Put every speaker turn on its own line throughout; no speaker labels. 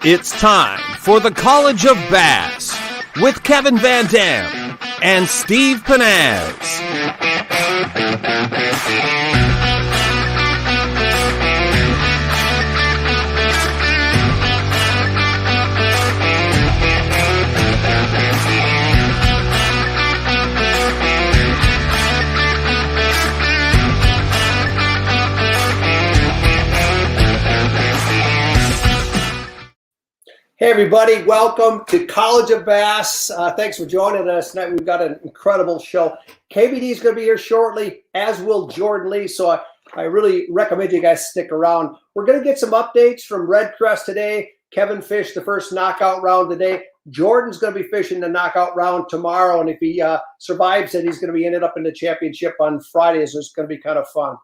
It's time for the College of Bass with Kevin VanDam and Steve Pennaz.
Hey everybody, welcome to College of Bass. Thanks for joining us tonight. We've got an incredible show. KBD is going to be here shortly, as will Jordan Lee, so I really recommend you guys stick around. We're going to get some updates from Red Crest today. Kevin fished the first knockout round today. Jordan's going to be fishing the knockout round tomorrow, and if he survives it, he's going to be ended up in the championship on Friday, so it's going to be kind of fun.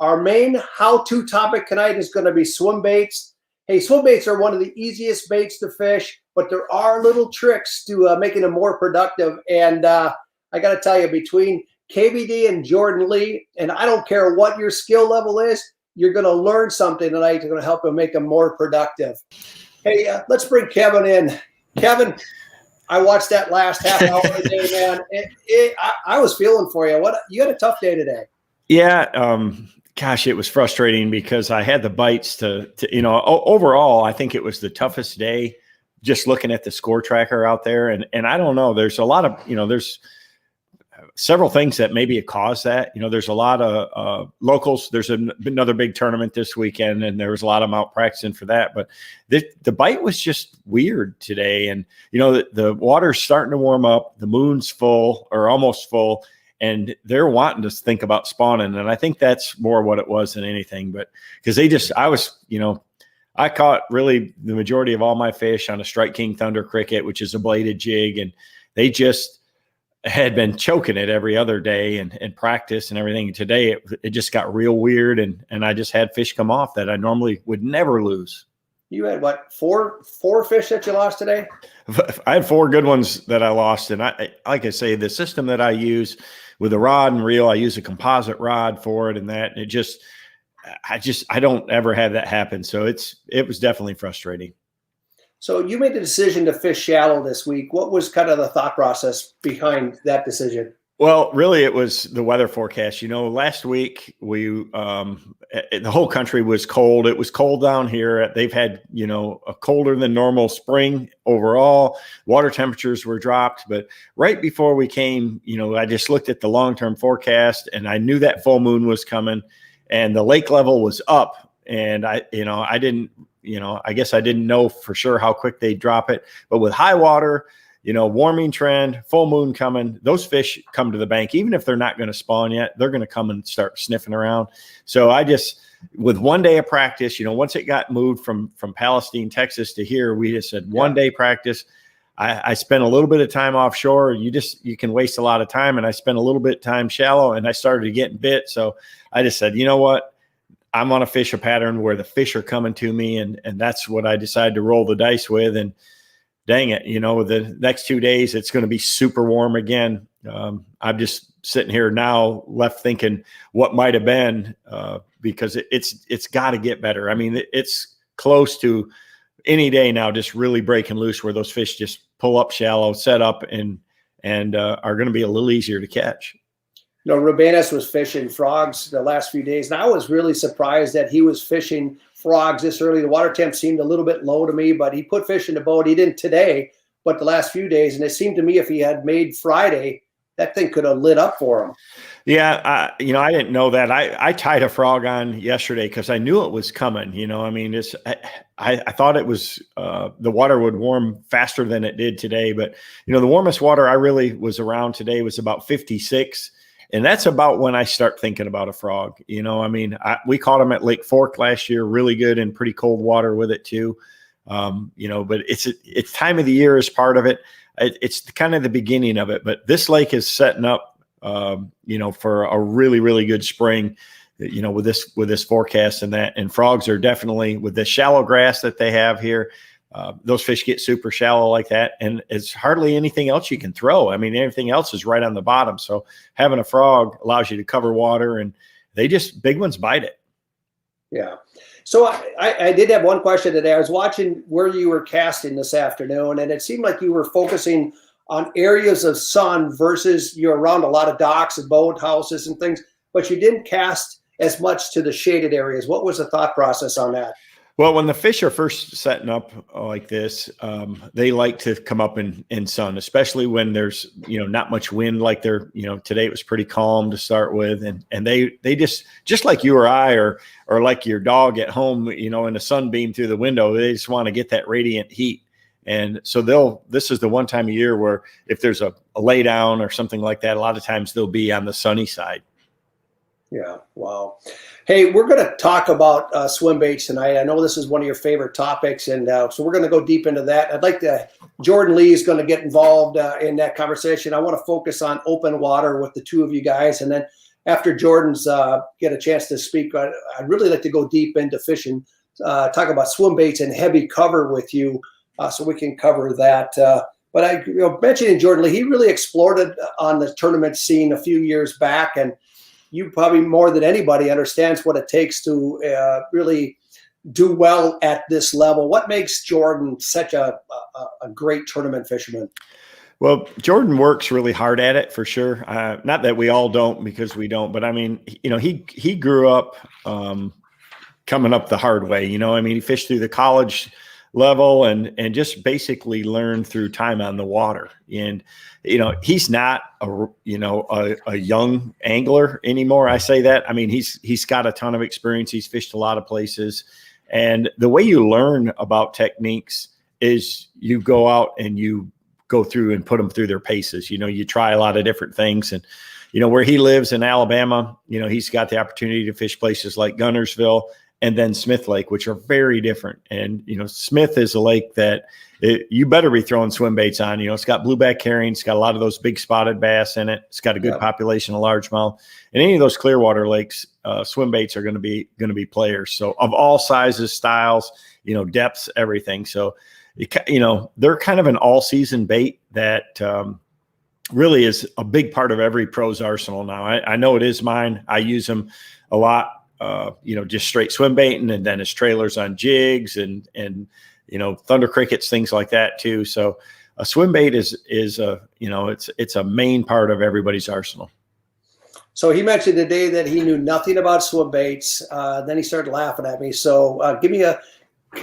Our main how-to topic tonight is going to be swim baits. Hey, swim baits are one of the easiest baits to fish, but there are little tricks to making them more productive. And I got to tell you, between KBD and Jordan Lee, and I don't care what your skill level is, you're going to learn something tonight that's going to help them make them more productive. Hey, let's bring Kevin in. Kevin, I watched that last half hour today, man. I was feeling for you. You had a tough day today.
Yeah. Gosh, it was frustrating because I had the bites to overall, I think it was the toughest day just looking at the score tracker out there. And I don't know, there's a lot of, there's several things that maybe caused that. There's a lot of locals. There's another big tournament this weekend, and there was a lot of them out practicing for that. But the bite was just weird today. And, the water's starting to warm up. The moon's full or almost full. And they're wanting to think about spawning. And I think that's more what it was than anything. But because I caught really the majority of all my fish on a Strike King Thunder cricket, which is a bladed jig. And they just had been choking it every other day and practice and everything. And today it just got real weird. And I just had fish come off that I normally would never lose.
You had what, four fish that you lost today?
I had 4 good ones that I lost. And like I say, the system that I use with a rod and reel, I use a composite rod for it, and that I don't ever have that happen. So it was definitely frustrating.
So you made the decision to fish shallow this week. What was kind of the thought process behind that decision? Well,
really, it was the weather forecast. Last week the whole country was cold. It was cold down here. They've had, a colder than normal spring overall. Water temperatures were dropped. But right before we came, I just looked at the long-term forecast, and I knew that full moon was coming, and the lake level was up. And I guess I didn't know for sure how quick they'd drop it. But with high water, warming trend, full moon coming, those fish come to the bank. Even if they're not going to spawn yet, they're going to come and start sniffing around. So with one day of practice, once it got moved from Palestine, Texas to here, we just said 1 day practice. I spent a little bit of time offshore. You can waste a lot of time. And I spent a little bit of time shallow, and I started getting bit. So I just said, you know what? I'm on a fish a pattern where the fish are coming to me. And that's what I decided to roll the dice with. And dang it, the next 2 days, it's going to be super warm again. I'm just sitting here now left thinking what might have been because it's got to get better. I mean, it's close to any day now, just really breaking loose where those fish just pull up shallow, set up, and are going to be a little easier to catch.
Rubanis was fishing frogs the last few days, and I was really surprised that he was fishing frogs this early. The water temp seemed a little bit low to me, but he put fish in the boat. He didn't today, but the last few days. And it seemed to me if he had made Friday, that thing could have lit up for him.
Yeah. I didn't know that. I tied a frog on yesterday because I knew it was coming. I thought it was the water would warm faster than it did today. But, the warmest water I really was around today was about 56. And that's about when I start thinking about a frog. We caught them at Lake Fork last year, really good and pretty cold water with it too. But it's time of the year is part of it. It's kind of the beginning of it. But this lake is setting up, for a really, really good spring, with this forecast and that. And frogs are definitely, with the shallow grass that they have here, those fish get super shallow like that. And it's hardly anything else you can throw. I mean, everything else is right on the bottom. So having a frog allows you to cover water, and big ones bite it.
Yeah. So I did have one question today. I was watching where you were casting this afternoon, and it seemed like you were focusing on areas of sun versus you're around a lot of docks and boat houses and things, but you didn't cast as much to the shaded areas. What was the thought process on that?
Well, when the fish are first setting up like this, they like to come up in sun, especially when there's, not much wind like today it was pretty calm to start with. And they just like you or I, or like your dog at home, in a sunbeam through the window, they just want to get that radiant heat. And so this is the one time a year where if there's a lay down or something like that, a lot of times they'll be on the sunny side.
Yeah. Wow. Hey, we're going to talk about swimbaits tonight. I know this is one of your favorite topics, and so we're going to go deep into that. I'd like Jordan Lee is going to get involved in that conversation. I want to focus on open water with the two of you guys, and then after Jordan's get a chance to speak, I'd really like to go deep into fishing, talk about swimbaits and heavy cover with you, so we can cover that. But mentioning Jordan Lee, he really exploded on the tournament scene a few years back, and you probably more than anybody understands what it takes to really do well at this level. What makes Jordan such a great tournament fisherman?
Well, Jordan works really hard at it for sure. Not that we all don't, because we don't, but I mean, he grew up coming up the hard way. He fished through the college level and just basically learned through time on the water. And he's not a young angler anymore. I say that. I mean, he's got a ton of experience. He's fished a lot of places. And the way you learn about techniques is you go out and you go through and put them through their paces. You try a lot of different things. And where he lives in Alabama, he's got the opportunity to fish places like Gunnersville and then Smith Lake, which are very different. And, Smith is a lake that you better be throwing swim baits on. It's got blueback herring. It's got a lot of those big spotted bass in it. It's got a good population of largemouth. And any of those Clearwater lakes, swim baits are going to be players. So of all sizes, styles, depths, everything. So, they're kind of an all season bait that really is a big part of every pro's arsenal now. I know it is mine. I use them a lot. Just straight swim baiting, and then as trailers on jigs and thunder crickets, things like that too. So a swim bait is it's a main part of everybody's arsenal.
So he mentioned today that he knew nothing about swim baits. Then he started laughing at me. So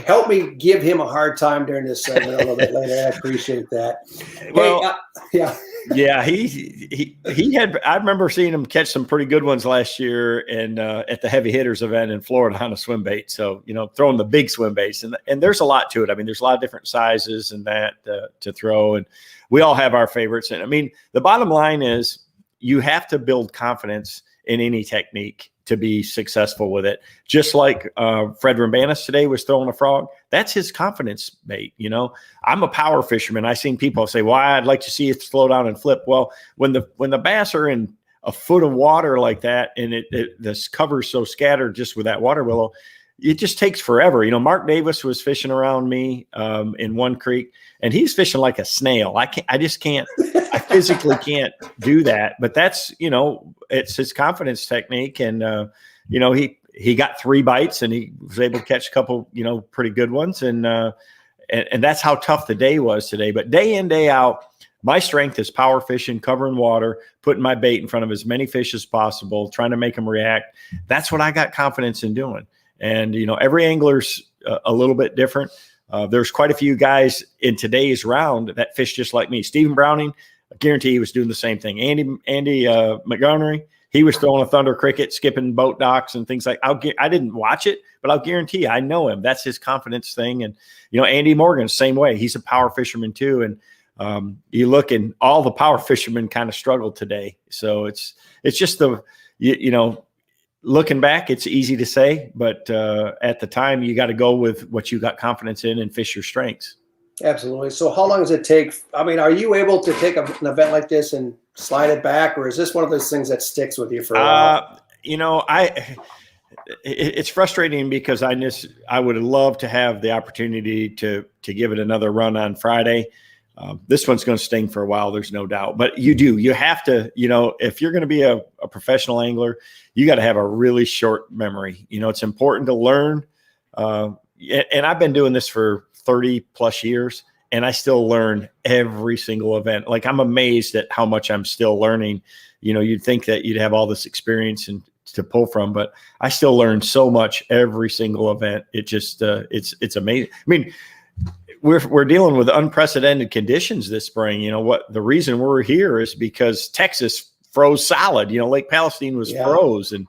help me give him a hard time during this segment a little bit later. I appreciate that.
Well,
yeah.
Yeah, he had. I remember seeing him catch some pretty good ones last year, and at the heavy hitters event in Florida on a swim bait. So throwing the big swim baits, and there's a lot to it. I mean, there's a lot of different sizes and that to throw, and we all have our favorites. And I mean, the bottom line is you have to build confidence in any technique to be successful with it. Just like Fred Rambanis today was throwing a frog. That's his confidence bait. I'm a power fisherman. I've seen people say, well, I'd like to see it slow down and flip. Well, when the bass are in a foot of water like that, and this cover's so scattered just with that water willow, it just takes forever. Mark Davis was fishing around me in one creek, and he's fishing like a snail. I just can't, I physically can't do that, but that's, it's his confidence technique. And, he got 3 bites, and he was able to catch a couple, pretty good ones. And that's how tough the day was today. But day in, day out, my strength is power fishing, covering water, putting my bait in front of as many fish as possible, trying to make them react. That's what I got confidence in doing. And, every angler's a little bit different. There's quite a few guys in today's round that fish just like me. Stephen Browning, I guarantee he was doing the same thing. Andy Montgomery, he was throwing a thunder cricket, skipping boat docks and things like. I didn't watch it, but I'll guarantee I know him. That's his confidence thing. And Andy Morgan, same way. He's a power fisherman too. And you look, and all the power fishermen kind of struggled today. So it's just looking back, it's easy to say, but at the time, you got to go with what you got confidence in and fish your strengths.
Absolutely. So how long does it take? I mean, are you able to take an event like this and slide it back, or is this one of those things that sticks with you for a while?
It's frustrating because I would love to have the opportunity to give it another run on Friday. This one's going to sting for a while, there's no doubt. But you have to, if you're going to be a professional angler, you got to have a really short memory. It's important to learn and I've been doing this for 30 plus years, and I still learn every single event. Like, I'm amazed at how much I'm still learning. You'd think that you'd have all this experience and to pull from, but I still learn so much every single event. It just, it's amazing. I mean, we're dealing with unprecedented conditions this spring. The reason we're here is because Texas froze solid. Lake Palestine was froze, and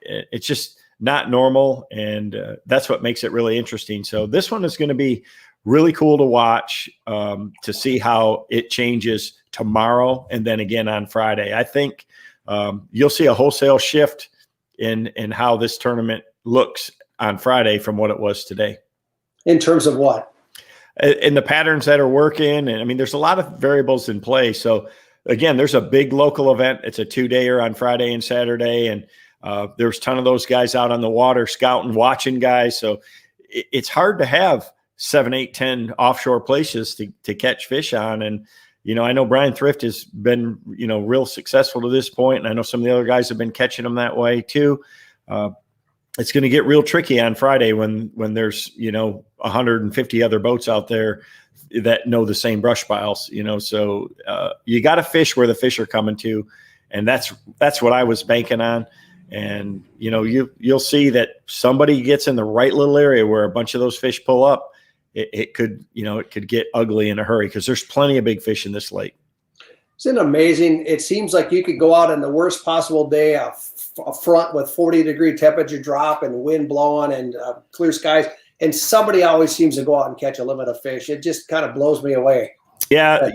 it's just not normal. And that's what makes it really interesting. So this one is going to be really cool to watch, to see how it changes tomorrow and then again on Friday. I think you'll see a wholesale shift in how this tournament looks on Friday from what it was today.
In terms of what?
In the patterns that are working. And I mean, there's a lot of variables in play. So again, there's a big local event. It's a 2-dayer on Friday and Saturday. And there's a ton of those guys out on the water scouting, watching guys. So it's hard to have 7, 8, 10 offshore places to catch fish on. And, I know Brian Thrift has been, real successful to this point. And I know some of the other guys have been catching them that way too. It's going to get real tricky on Friday when there's, 150 other boats out there that know the same brush piles, so you got to fish where the fish are coming to. And that's what I was banking on. And, you'll see that somebody gets in the right little area where a bunch of those fish pull up. It could get ugly in a hurry because there's plenty of big fish in this lake.
Isn't it amazing? It seems like you could go out on the worst possible day, a front with 40-degree temperature drop and wind blowing and clear skies, and somebody always seems to go out and catch a limit of fish. It just kind of blows me away.
Yeah,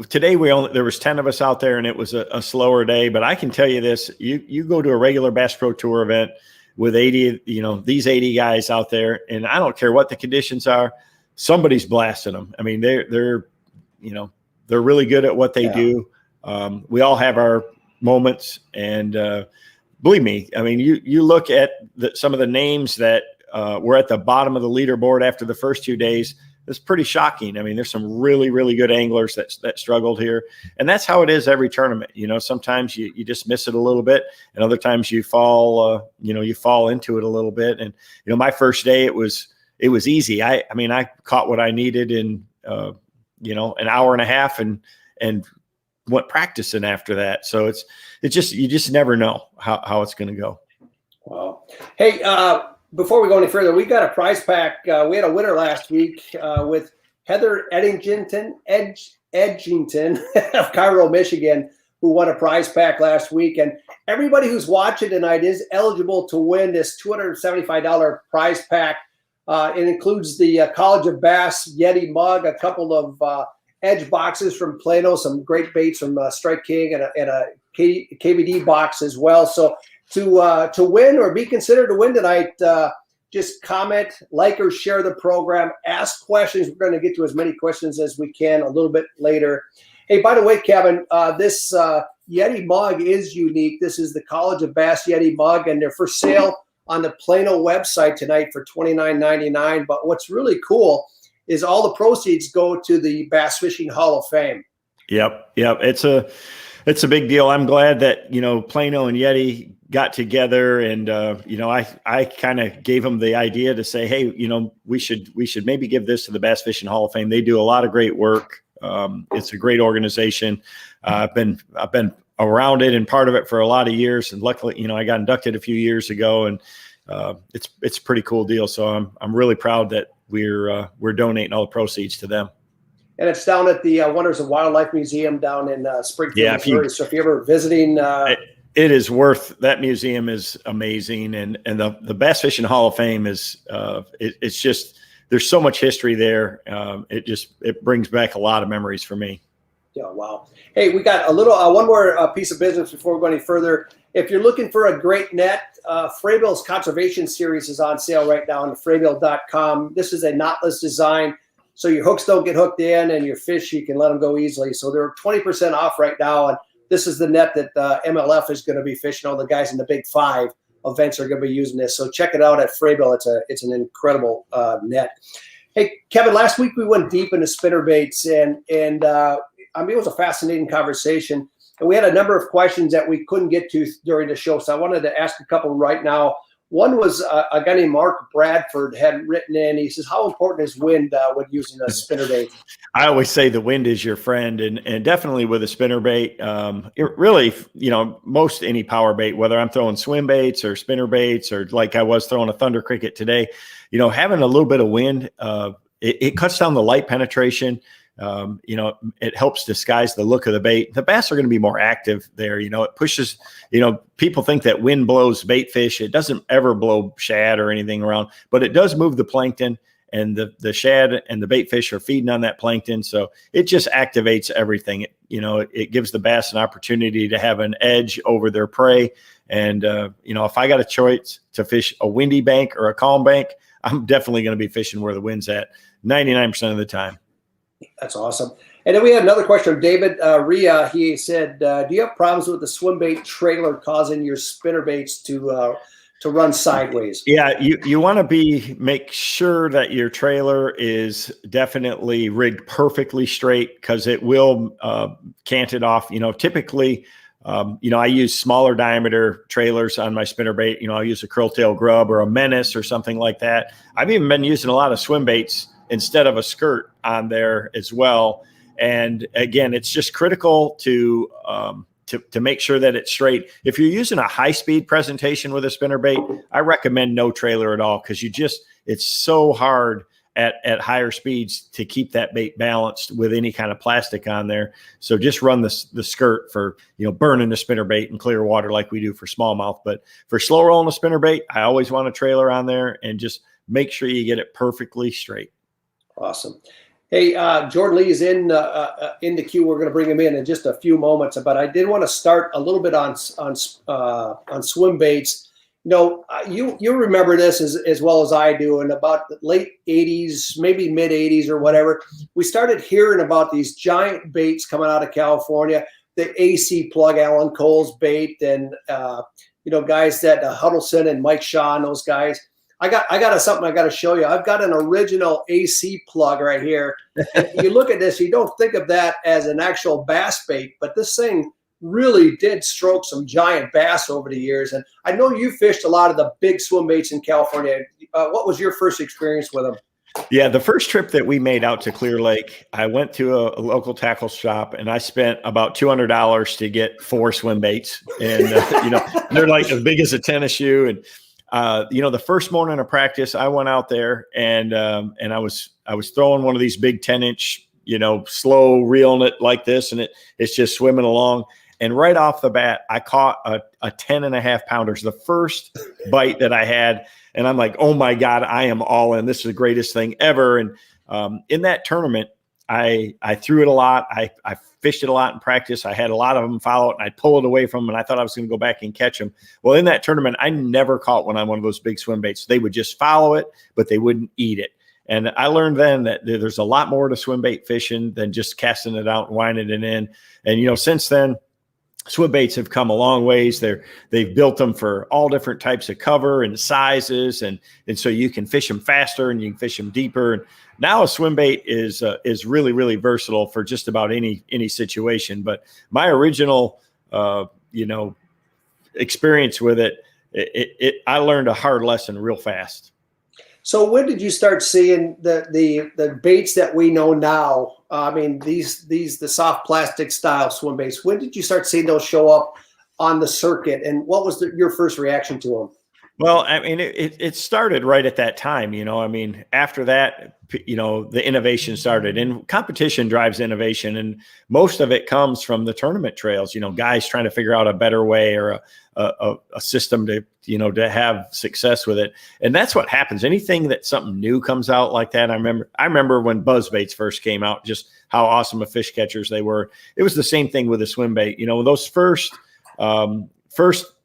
today there was 10 of us out there, and it was a slower day. But I can tell you this: you go to a regular Bass Pro Tour event with 80, these 80 guys out there, and I don't care what the conditions are, somebody's blasting them. I mean, they're really good at what they do. We all have our moments, and believe me, I mean, you look at some of the names that were at the bottom of the leaderboard after the first 2 days. It's pretty shocking. I mean, there's some really, really good anglers that struggled here, and that's how it is every tournament. Sometimes you just miss it a little bit, and other times you fall, you fall into it a little bit. And my first day, it was easy. I caught what I needed in an hour and a half, and went practicing after that. So you just never know how it's going to go.
Wow. Hey, before we go any further, we got a prize pack. We had a winner last week with Heather Edgington of Cairo, Michigan, who won a prize pack last week. And everybody who's watching tonight is eligible to win this $275 prize pack. It includes the College of Bass Yeti mug, a couple of edge boxes from Plano, some great baits from Strike King, and a KVD box as well. So to win or be considered to win tonight, just comment, like, or share the program. Ask questions. We're going to get to as many questions as we can a little bit later. Hey, by the way, Kevin, this Yeti mug is unique. This is the College of Bass Yeti mug, and they're for sale on the Plano website tonight for $29.99. But what's really cool is all the proceeds go to the Bass Fishing Hall of Fame. Yep.
It's a big deal. I'm glad that, Plano and Yeti got together, and, I kind of gave them the idea to say, hey, we should maybe give this to the Bass Fishing Hall of Fame. They do a lot of great work. It's a great organization. I've been around it and part of it for a lot of years. And luckily, I got inducted a few years ago, and it's a pretty cool deal. So I'm really proud that we're donating all the proceeds to them.
And it's down at the Wonders of Wildlife Museum down in Springfield, Missouri. So if you're ever visiting,
it is worth. That museum is amazing, and the Bass Fishing Hall of Fame is it's just, there's so much history there. It brings back a lot of memories for me.
Yeah, wow. Hey, we got a little one more piece of business before we go any further. If you're looking for a great net, Fraybill's Conservation Series is on sale right now on Fraybill.com. This is a knotless design, so your hooks don't get hooked in, and your fish, you can let them go easily. So they're 20% off right now, and this is the net that MLF is going to be fishing. All the guys in the Big Five events are going to be using this. So check it out at Fraybill. It's an incredible net. Hey, Kevin, last week we went deep into spinnerbaits, and it was a fascinating conversation. And we had a number of questions that we couldn't get to during the show. So I wanted to ask a couple right now. One was a guy named Mark Bradford had written in. He says, how important is wind when using a spinnerbait?
I always say the wind is your friend, and definitely with a spinnerbait. It really, most any power bait, whether I'm throwing swim baits or spinner baits, or like I was throwing a thunder cricket today, having a little bit of wind, it cuts down the light penetration. It helps disguise the look of the bait. The bass are going to be more active there. It pushes, people think that wind blows bait fish. It doesn't ever blow shad or anything around, but it does move the plankton, and the shad and the bait fish are feeding on that plankton. So it just activates everything. It gives the bass an opportunity to have an edge over their prey. And, if I got a choice to fish a windy bank or a calm bank, I'm definitely going to be fishing where the wind's at 99% of the time.
That's awesome. And then we had another question from David Ria. He said, do you have problems with the swim bait trailer causing your spinner baits to run sideways?
Yeah, you want to make sure that your trailer is definitely rigged perfectly straight, because it will cant it off. Typically, I use smaller diameter trailers on my spinnerbait. I'll use a curltail grub or a menace or something like that. I've even been using a lot of swim baits instead of a skirt on there as well. And again, it's just critical to make sure that it's straight. If you're using a high-speed presentation with a spinnerbait, I recommend no trailer at all, because it's so hard at higher speeds to keep that bait balanced with any kind of plastic on there. So just run the skirt for, burning the spinnerbait in clear water like we do for smallmouth. But for slow rolling a spinnerbait, I always want a trailer on there, and just make sure you get it perfectly straight. Awesome.
Hey, Jordan Lee is in the queue. We're going to bring him in just a few moments, but I did want to start a little bit on swim baits. You remember this as well as I do. In about the late 80s, maybe mid 80s or whatever, we started hearing about these giant baits coming out of California. The AC plug, Alan Cole's bait, and guys that Huddleston and Mike Shaw and those guys. I got something I got to show you. I've got an original AC plug right here. And you look at this, you don't think of that as an actual bass bait, but this thing really did stroke some giant bass over the years. And I know you fished a lot of the big swim baits in California. What was your first experience with them?
Yeah, the first trip that we made out to Clear Lake, I went to a local tackle shop, and I spent about $200 to get 4 swim baits. And, they're like as big as a tennis shoe. And, the first morning of practice, I went out there and I was throwing one of these big 10-inch, slow reeling it like this, and it's just swimming along. And right off the bat, I caught a 10.5 pounders, the first bite that I had. And I'm like, oh my God, I am all in. This is the greatest thing ever. And in that tournament, I threw it a lot. I fished it a lot in practice. I had a lot of them follow it, and I'd pull it away from them, and I thought I was going to go back and catch them. Well, in that tournament, I never caught one on one of those big swim baits. They would just follow it, but they wouldn't eat it. And I learned then that there's a lot more to swim bait fishing than just casting it out and winding it in. And, since then, swim baits have come a long ways. They've built them for all different types of cover and sizes. And so you can fish them faster and you can fish them deeper. And now a swim bait is really, really versatile for just about any situation. But my original, experience with it, I learned a hard lesson real fast.
So when did you start seeing the baits that we know now? I mean, the soft plastic style swim baits. When did you start seeing those show up on the circuit, and what was your first reaction to them?
Well, I mean, it started right at that time. I mean, after that, the innovation started, and competition drives innovation, and most of it comes from the tournament trails. Guys trying to figure out a better way or a system to have success with it. And that's what happens. Anything that something new comes out like that. I remember when buzz baits first came out, just how awesome of fish catchers they were. It was the same thing with the swim bait. Those first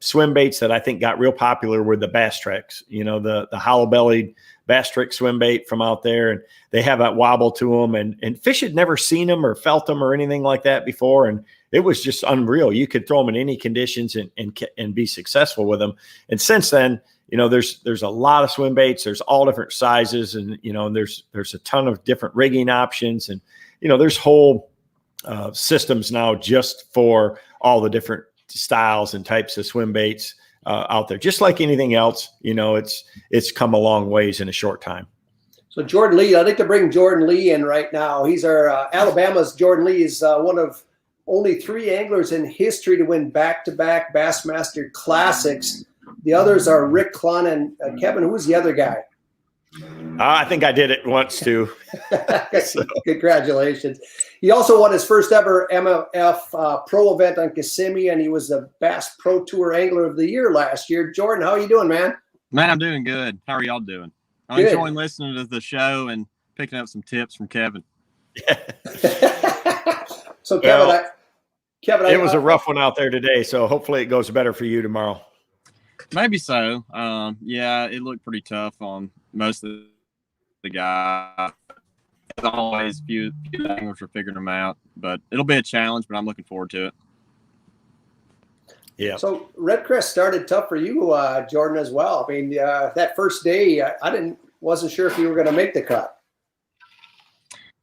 swim baits that I think got real popular were the Bass Treks, the hollow bellied Bass Trick swim bait from out there. And they have that wobble to them, and fish had never seen them or felt them or anything like that before. And it was just unreal. You could throw them in any conditions and be successful with them. And since then, there's a lot of swim baits. There's all different sizes, and, there's a ton of different rigging options, and, there's whole systems now just for all the different styles and types of swim baits. out there. Just like anything else, it's come a long ways in a short time.
So Jordan Lee, I'd like to bring Jordan Lee in right now. He's our Alabama's Jordan Lee is one of only 3 anglers in history to win back-to-back Bassmaster Classics. The others are Rick Clun and Kevin. Who's the other guy?
I think I did it once too.
So. Congratulations. He also won his first ever MLF pro event on Kissimmee, and he was the Bass Pro Tour Angler of the Year last year. Jordan, how are you doing, man?
Man, I'm doing good. How are y'all doing? I'm enjoying listening to the show and picking up some tips from Kevin.
So, Kevin,
it was a rough one out there today, so hopefully it goes better for you tomorrow.
Maybe so. Yeah, it looked pretty tough on most of the guys. As always, few anglers are figuring them out, but it'll be a challenge, but I'm looking forward to it.
Yeah.
So Red Crest started tough for you, Jordan, as well. I mean, that first day, I wasn't sure if you were going to make the cut.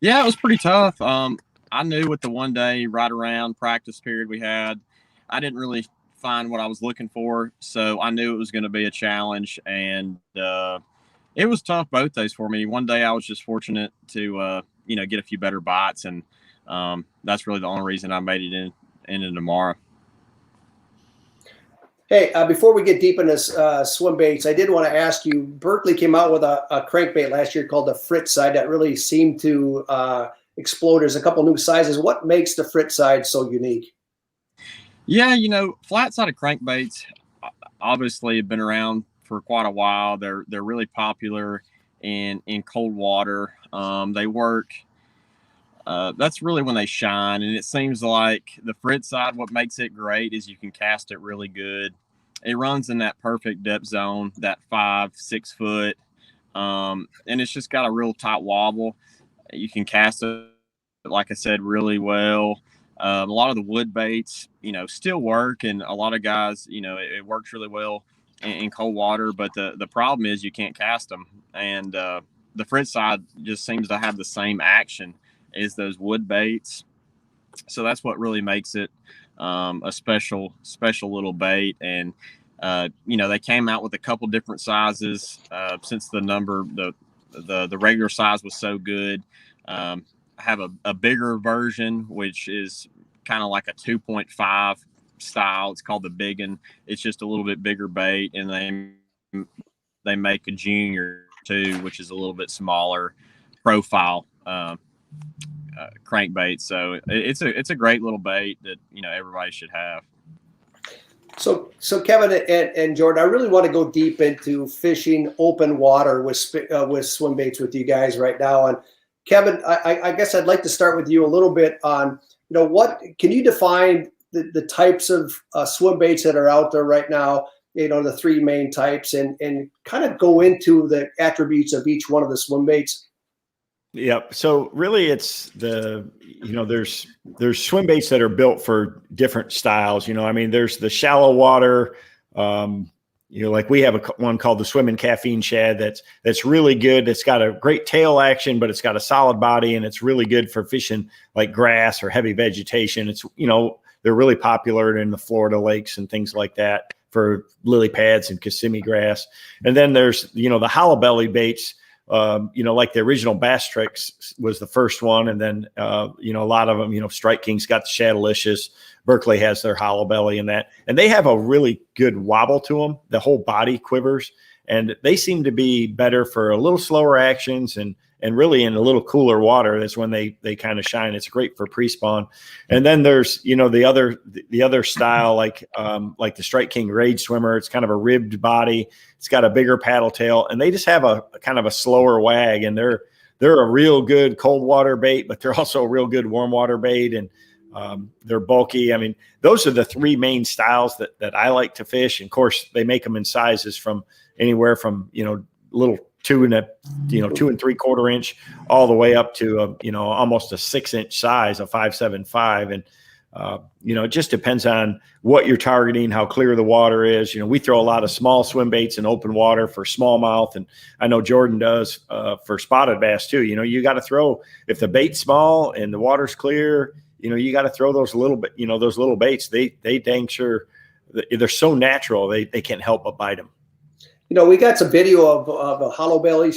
Yeah, it was pretty tough. I knew with the 1 day right around practice period we had, I didn't really find what I was looking for, so I knew it was going to be a challenge, and it was tough both days for me. 1 day I was just fortunate to get a few better bites, and that's really the only reason I made it into tomorrow.
Hey, before we get deep into swim baits, I did want to ask you, Berkeley came out with a crankbait last year called the Fritz side that really seemed to explode. There's a couple new sizes. What makes the Fritz side so unique?
Yeah, flat-sided crankbaits obviously have been around for quite a while. They're really popular in cold water. They work. That's really when they shine, and it seems like the Fritz side, what makes it great is you can cast it really good. It runs in that perfect depth zone, that 5-6 foot, and it's just got a real tight wobble. You can cast it, like I said, really well. A lot of the wood baits, still work, and a lot of guys, it works really well in cold water, but the problem is you can't cast them, and the Fritz side just seems to have the same action is those wood baits. So that's what really makes it a special little bait. And they came out with a couple different sizes since the regular size was so good. Have a bigger version, which is kind of like a 2.5 style. It's called the Big 'Un. It's just a little bit bigger bait, and they make a junior too, which is a little bit smaller profile crankbait. So it's a great little bait that everybody should have.
So Kevin and Jordan, I really want to go deep into fishing open water with swim baits with you guys right now. And Kevin, I guess I'd like to start with you a little bit on what can you define the types of swim baits that are out there right now? The 3 main types, and kind of go into the attributes of each one of the swim baits.
Yep. So really it's there's swim baits that are built for different styles. There's the shallow water, like we have one called the Swimming Caffeine Shad that's really good. It's got a great tail action, but it's got a solid body, and it's really good for fishing like grass or heavy vegetation. It's, they're really popular in the Florida lakes and things like that for lily pads and Kissimmee grass. And then there's, the hollow belly baits, like the original Bass Tricks was the first one. And then, a lot of them, Strike King's got the Shadalicious, Berkeley has their hollow belly and that, and they have a really good wobble to them. The whole body quivers, and they seem to be better for a little slower actions and really in a little cooler water. That's when they kind of shine. It's great for pre-spawn. And then there's, the other style, like the Strike King Rage Swimmer. It's kind of a ribbed body. It's got a bigger paddle tail, and they just have a kind of a slower wag, and they're a real good cold water bait, but they're also a real good warm water bait. And they're bulky. Those are the 3 main styles that I like to fish. And of course they make them in sizes from anywhere from, little 2 and 3/4 inch all the way up to almost a 6-inch size, a 5.75. And it just depends on what you're targeting, how clear the water is. We throw a lot of small swim baits in open water for smallmouth, and I know Jordan does for spotted bass too. You got to throw, if the bait's small and the water's clear, you got to throw those little baits. They dang sure they're so natural, they can't help but bite them.
You know, we got some video of a hollow belly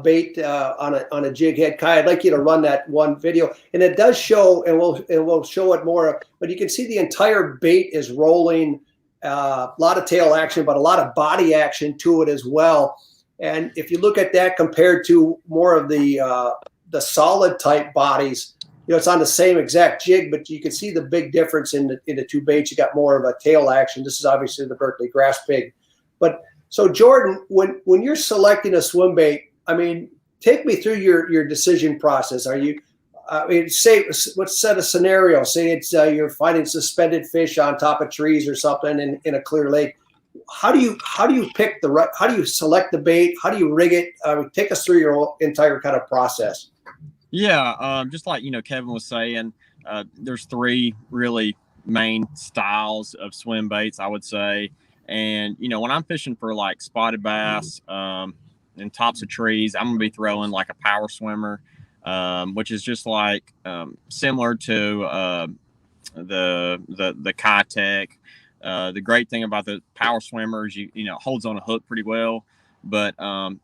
bait on a jig head. Kai, I'd like you to run that one video, and it does show, and we'll show it more. But you can see the entire bait is rolling. A lot of tail action, but a lot of body action to it as well. And if you look at that compared to more of the solid type bodies, you know, it's on the same exact jig, but you can see the big difference in the two baits. You got more of a tail action. This is obviously the Berkeley grass pig, but. So Jordan, when you're selecting a swim bait, I mean, take me through your decision process. Are you, say, let's set a scenario. Say it's you're finding suspended fish on top of trees or something in a clear lake. How do you pick how do you select the bait? How do you rig it? Take us through your entire kind of process.
Yeah, just like Kevin was saying, there's three really main styles of swim baits, I would say. And, when I'm fishing for like spotted bass in tops of trees, I'm going to be throwing like a power swimmer, which is just like similar to the Kitech. The great thing about the power swimmer is it holds on a hook pretty well. But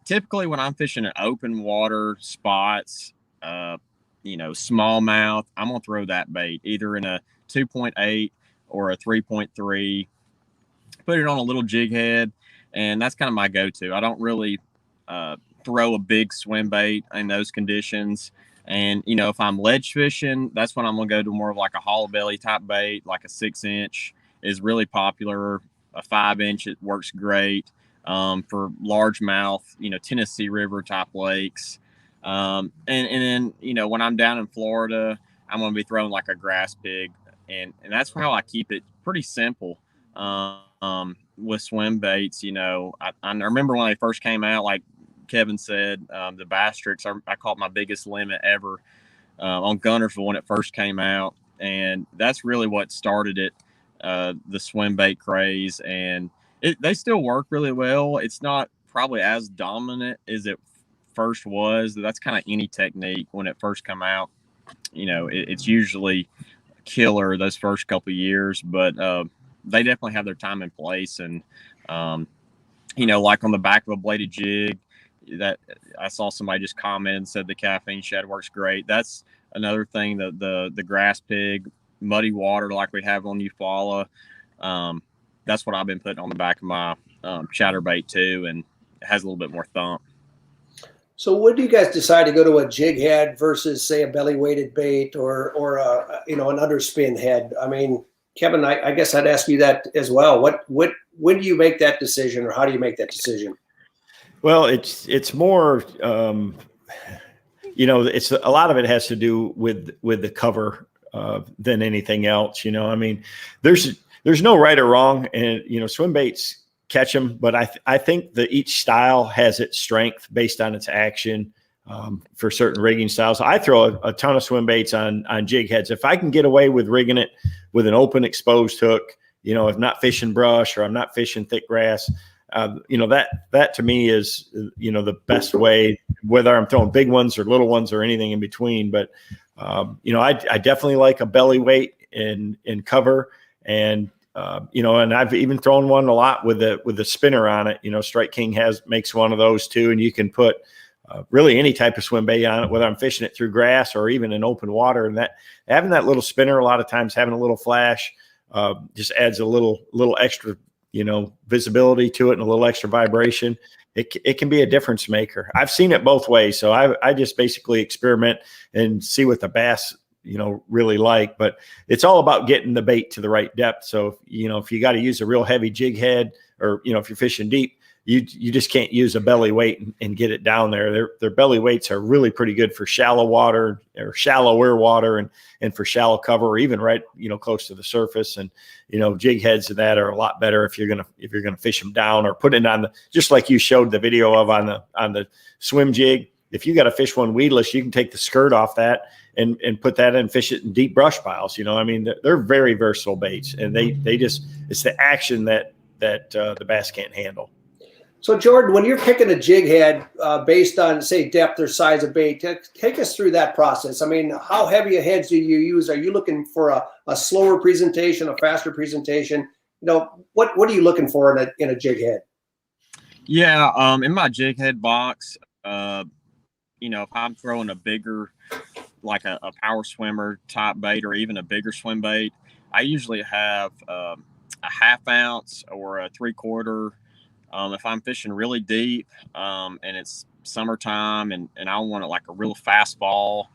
typically when I'm fishing in open water spots, smallmouth, I'm going to throw that bait either in a 2.8 or a 3.3. Put it on a little jig head, and that's kind of my go-to. I don't really throw a big swim bait in those conditions. And, if I'm ledge fishing, that's when I'm going to go to more of like a hollow belly type bait, like a 6-inch is really popular. A 5-inch, it works great for largemouth, Tennessee River type lakes. And then, when I'm down in Florida, I'm going to be throwing like a grass pig. And that's how I keep it pretty simple. With swim baits, I remember when they first came out, like Kevin said, the bass tricks I caught my biggest limit ever on Guntersville when it first came out, and that's really what started it, the swim bait craze, and they still work really well. It's not probably as dominant as it first was. That's kind of any technique when it first come out. It's usually killer those first couple of years, but they definitely have their time and place. And, like on the back of a bladed jig, that I saw somebody just comment and said the Caffeine Shad works great. That's another thing, the grass pig, muddy water like we have on Eufaula. That's what I've been putting on the back of my chatterbait too, and it has a little bit more thump.
So when do you guys decide to go to a jig head versus, say, a belly weighted bait or an underspin head? I mean, Kevin, I guess I'd ask you that as well. When do you make that decision, or how do you make that decision?
Well, it's more, it's a lot of it has to do with the cover than anything else. I mean, there's no right or wrong, and swim baits catch them, but I think that each style has its strength based on its action. For certain rigging styles, I throw a ton of swim baits on jig heads. If I can get away with rigging it with an open exposed hook, if not fishing brush or I'm not fishing thick grass, that to me is, the best way, whether I'm throwing big ones or little ones or anything in between. But, I definitely like a belly weight in cover, and, and I've even thrown one a lot with the spinner on it. Strike King makes one of those too. And you can put, really any type of swim bait on it, whether I'm fishing it through grass or even in open water. And that having that little spinner, a lot of times having a little flash, just adds a little extra, visibility to it and a little extra vibration. It can be a difference maker. I've seen it both ways. So I just basically experiment and see what the bass, really like, but it's all about getting the bait to the right depth. So, if you got to use a real heavy jig head, or, if you're fishing deep, you just can't use a belly weight and get it down there. Their belly weights are really pretty good for shallow water or shallower water and for shallow cover, or even right, close to the surface. And, jig heads of that are a lot better if you're gonna fish them down or put it on just like you showed the video of on the swim jig. If you got to fish one weedless, you can take the skirt off that and put that in and fish it in deep brush piles. I mean, they're very versatile baits, and they just, it's the action that the bass can't handle.
So Jordan, when you're picking a jig head based on, say, depth or size of bait, take us through that process. I mean, how heavy a heads do you use? Are you looking for a slower presentation, a faster presentation? what are you looking for in a jig head?
Yeah, in my Jig Head box, if I'm throwing a bigger, like a power swimmer type bait or even a bigger swim bait, I usually have a half ounce or a 3/4. If I'm fishing really deep and it's summertime and I want it like a real fast fall,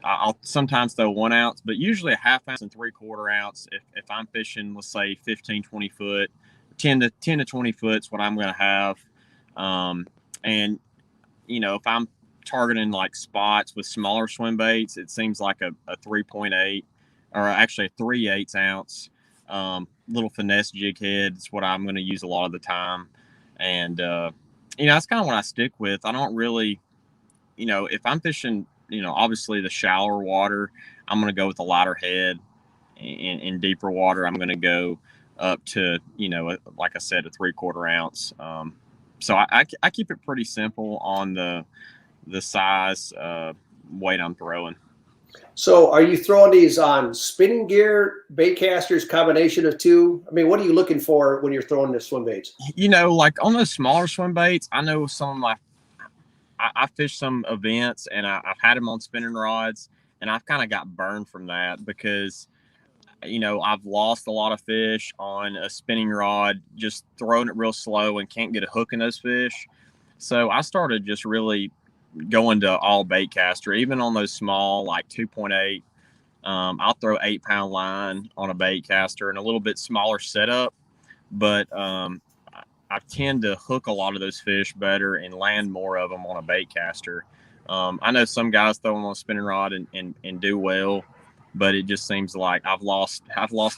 I'll sometimes throw 1 ounce, but usually a half ounce and 3/4 ounce. If I'm fishing, let's say 15, 20 foot, 10 to 20 foot is what I'm going to have. And if I'm targeting like spots with smaller swim baits, it seems like a 3.8 or actually a 3/8 ounce little finesse jig head is what I'm going to use a lot of the time. And that's kind of what I stick with. I don't really, if I'm fishing, obviously the shallower water, I'm going to go with a lighter head. In deeper water, I'm going to go up to, like I said, a 3/4 ounce. So I keep it pretty simple on the size weight I'm throwing.
So are you throwing these on spinning gear, bait casters, combination of two? I mean, what are you looking for when you're throwing the swim baits?
Like on those smaller swim baits, I know some of my, I fished some events and I've had them on spinning rods, and I've kind of got burned from that because, I've lost a lot of fish on a spinning rod, just throwing it real slow and can't get a hook in those fish. So I started just really going to all bait caster, even on those small, like 2.8. I'll throw 8-pound line on a bait caster and a little bit smaller setup, but I tend to hook a lot of those fish better and land more of them on a bait caster. I know some guys throw them on a spinning rod and do well, but it just seems like I've lost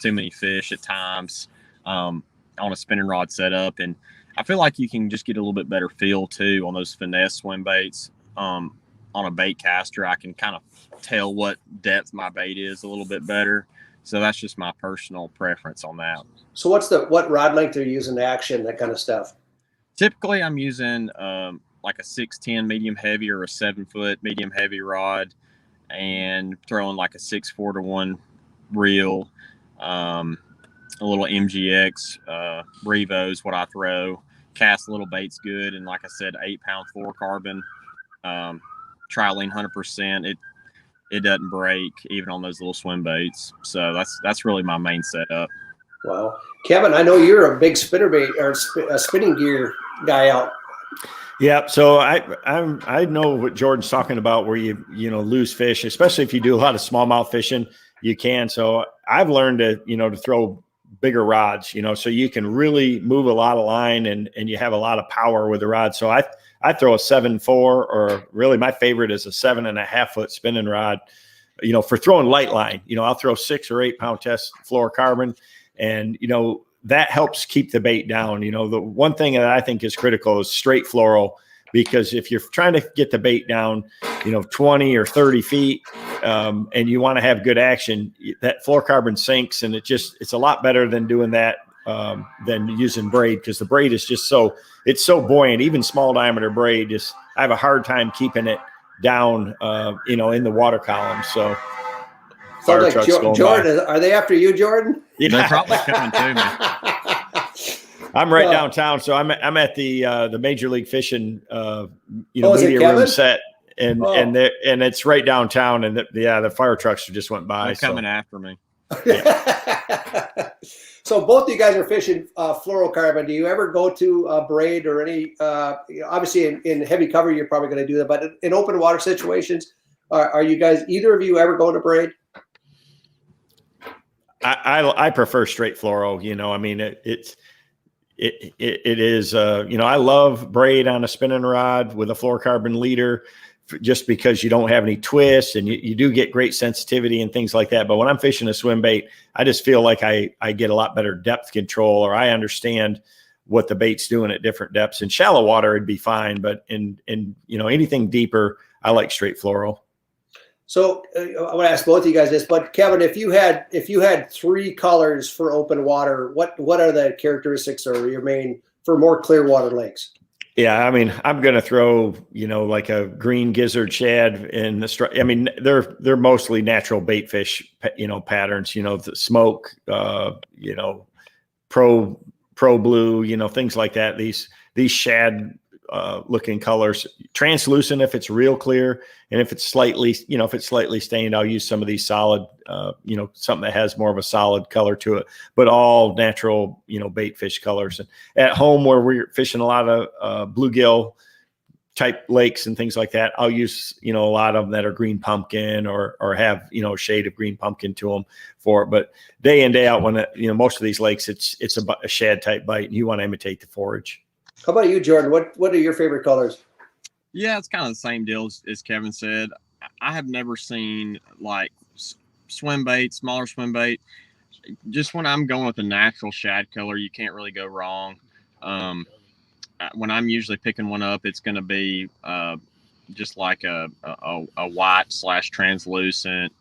too many fish at times on a spinning rod setup. And I feel like you can just get a little bit better feel too on those finesse swim baits. On a bait caster, I can kind of tell what depth my bait is a little bit better. So that's just my personal preference on that.
So what rod length are you using to action, that kind of stuff?
Typically I'm using like a 6'10" medium heavy or a 7-foot medium heavy rod, and throwing like a 6/4 to 1 reel, a little MGX Revo is what I throw. Cast little baits good, and like I said, 8-pound fluorocarbon, trilene 100%. It doesn't break even on those little swim baits. So that's really my main setup.
Wow, Kevin, I know you're a big spinner bait or spinning gear guy out.
Yeah, so I know what Jordan's talking about, where you lose fish, especially if you do a lot of smallmouth fishing. You can. So I've learned to throw bigger rods, so you can really move a lot of line and you have a lot of power with the rod. So I throw a 7.4, or really my favorite is a 7.5-foot spinning rod, for throwing light line. I'll throw 6 or 8-pound test fluorocarbon, and that helps keep the bait down. The one thing that I think is critical is straight fluoro, because if you're trying to get the bait down, 20 or 30 feet, and you want to have good action, that fluorocarbon sinks, and it's a lot better than doing that than using braid, because the braid is just so buoyant. Even small diameter braid, I have a hard time keeping it down, in the water column. So.
Fire like Jordan, are they after you, Jordan?
Yeah. They're probably coming to me.
I'm right downtown, so I'm at the Major League Fishing
media
room set, and it's right downtown, and the fire trucks just went by.
They're coming after me.
Yeah. So both of you guys are fishing fluorocarbon. Do you ever go to braid or any? Obviously, in heavy cover, you're probably going to do that, but in open water situations, are you guys, either of you, ever going to braid?
I prefer straight fluoro. I mean, it is. I love braid on a spinning rod with a fluorocarbon leader, just because you don't have any twists, and you do get great sensitivity and things like that. But when I'm fishing a swim bait, I just feel like I get a lot better depth control, or I understand what the bait's doing at different depths. In shallow water, it'd be fine, but in anything deeper, I like straight fluoro.
So I want to ask both of you guys this, but Kevin, if you had 3 colors for open water, what are the characteristics, or your main for more clear water lakes?
Yeah, I mean, I'm going to throw, like a green gizzard shad in the I mean, they're mostly natural bait fish, patterns, the smoke, pro blue, you know, things like that. These shad looking colors, translucent if it's real clear, and if it's slightly stained, I'll use some of these solid, you know, something that has more of a solid color to it, but all natural, you know, bait fish colors. And at home where we're fishing a lot of bluegill type lakes and things like that, I'll use, you know, a lot of them that are green pumpkin or have, you know, a shade of green pumpkin to them for it. But day in, day out, when, you know, most of these lakes, it's a shad type bite, and you want to imitate the forage.
How about you, Jordan? What are your favorite colors?
Yeah, it's kind of the same deal as Kevin said. I have never seen like swim bait, smaller swim bait. Just when I'm going with a natural shad color, you can't really go wrong. When I'm usually picking one up, it's going to be just like a white / translucent,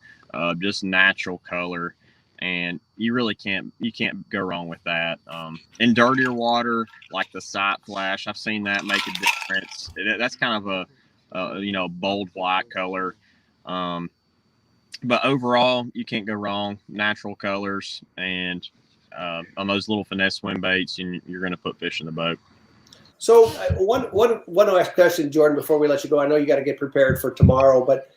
just natural color, and you really can't go wrong with that. In dirtier water, like the sight flash, I've seen that make a difference. That's kind of a you know, bold white color. But overall, you can't go wrong. Natural colors, and on those little finesse swim baits, you're going to put fish in the boat.
So one last question, Jordan, before we let you go. I know you got to get prepared for tomorrow, but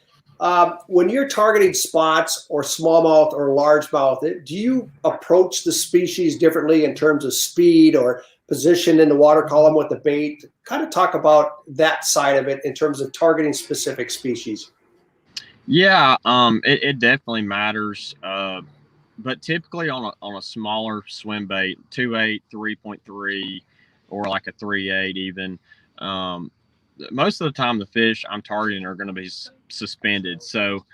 when you're targeting spots or smallmouth or largemouth, do you approach the species differently in terms of speed or position in the water column with the bait? Kind of talk about that side of it in terms of targeting specific species.
Yeah, it definitely matters. But typically on a smaller swim bait, 2.8, 3.3, or like a 3.8 even, most of the time the fish I'm targeting are going to be suspended. So,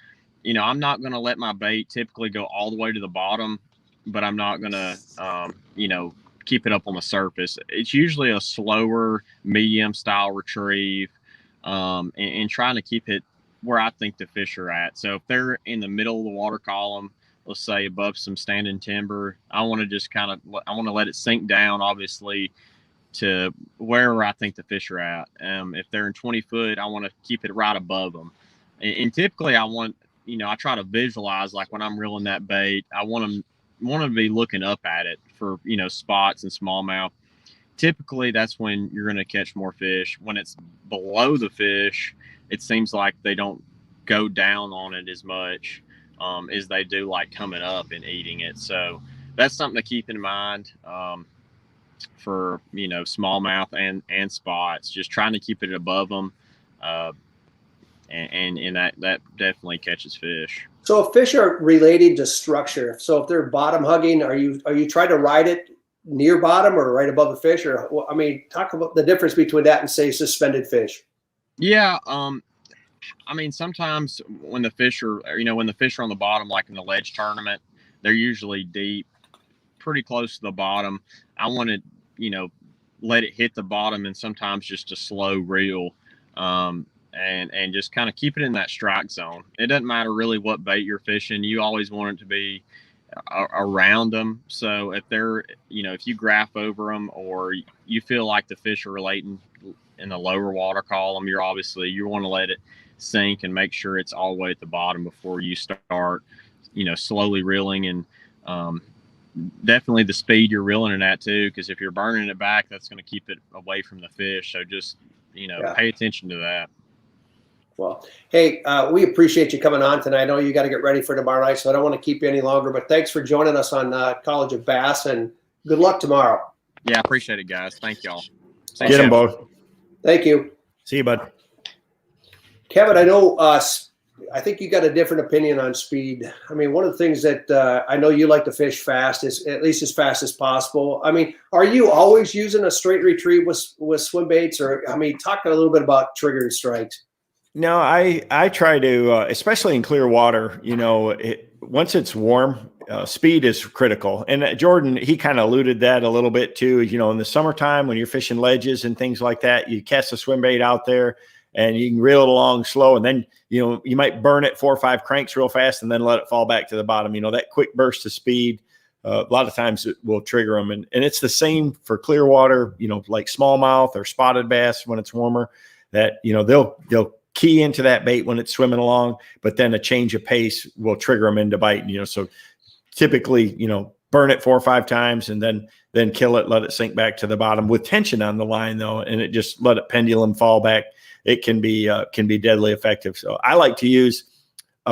you know, I'm not going to let my bait typically go all the way to the bottom, but I'm not going to, you know, keep it up on the surface. It's usually a slower, medium style retrieve, and trying to keep it where I think the fish are at. So if they're in the middle of the water column, let's say above some standing timber, I want to just I want to let it sink down, obviously, to wherever I think the fish are at. If they're in 20 foot, I want to keep it right above them. And typically I want, you know, I try to visualize, like when I'm reeling that bait, I want them to be looking up at it for, you know, spots and smallmouth. Typically that's when you're going to catch more fish. When it's below the fish, it seems like they don't go down on it as much as they do like coming up and eating it. So that's something to keep in mind. For, you know, smallmouth and spots, just trying to keep it above them, and that definitely catches fish.
So if fish are related to structure, so if they're bottom hugging, are you trying to ride it near bottom or right above the fish? Or, I mean, talk about the difference between that and, say, suspended fish.
Yeah, I mean, sometimes when the fish are on the bottom, like in the ledge tournament, they're usually deep, pretty close to the bottom. I want to, you know, let it hit the bottom, and sometimes just a slow reel, and just kind of keep it in that strike zone. It doesn't matter really what bait you're fishing. You always want it to be around them. So if they're, you know, if you graph over them or you feel like the fish are relating in the lower water column, you want to let it sink and make sure it's all the way at the bottom before you start, you know, slowly reeling. And definitely the speed you're reeling it at too, because if you're burning it back, that's going to keep it away from the fish. So just, you know, pay attention to that.
Well, hey, we appreciate you coming on tonight. I know you got to get ready for tomorrow night, so I don't want to keep you any longer, but thanks for joining us on College of Bass, and good luck tomorrow.
Yeah, I appreciate it, guys. Thank y'all.
Get them both.
Thank you.
See you, bud.
Kevin, I know, I think you got a different opinion on speed. I mean, one of the things that I know you like to fish fast, is at least as fast as possible. I mean, are you always using a straight retrieve with swim baits? Or, I mean, talk a little bit about trigger and strikes.
No, I try to, especially in clear water, you know, once it's warm, speed is critical. And Jordan, he kind of alluded that a little bit too. You know, in the summertime when you're fishing ledges and things like that, you cast a swim bait out there and you can reel it along slow. And then, you know, you might burn it 4 or 5 cranks real fast and then let it fall back to the bottom. You know, that quick burst of speed, a lot of times it will trigger them. And it's the same for clear water, you know, like smallmouth or spotted bass when it's warmer, that, you know, they'll key into that bait when it's swimming along, but then a change of pace will trigger them into biting, you know. So typically, you know, burn it 4 or 5 times and then kill it, let it sink back to the bottom with tension on the line though. And it just let it pendulum fall back. It can be deadly effective. So I like to use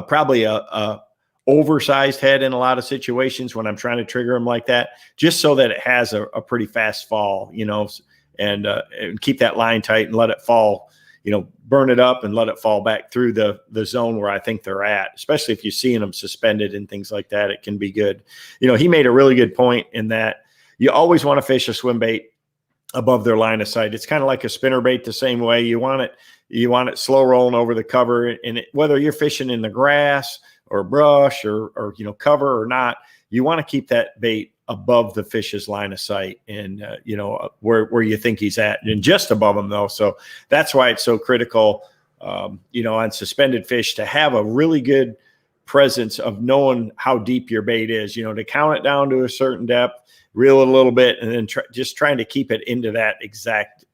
probably a oversized head in a lot of situations when I'm trying to trigger them like that, just so that it has a pretty fast fall, and keep that line tight and let it fall, burn it up and let it fall back through the zone where I think they're at, especially if you're seeing them suspended and things like that. It can be good. He made a really good point in that you always want to fish a swim bait above their line of sight. It's kind of like a spinner bait the same way. You want it slow rolling over the cover, and whether you're fishing in the grass or brush or cover or not, you want to keep that bait above the fish's line of sight and where you think he's at, and just above him though. So that's why it's so critical, on suspended fish, to have a really good presence of knowing how deep your bait is, to count it down to a certain depth, reel it a little bit, and then just trying to keep it into that exact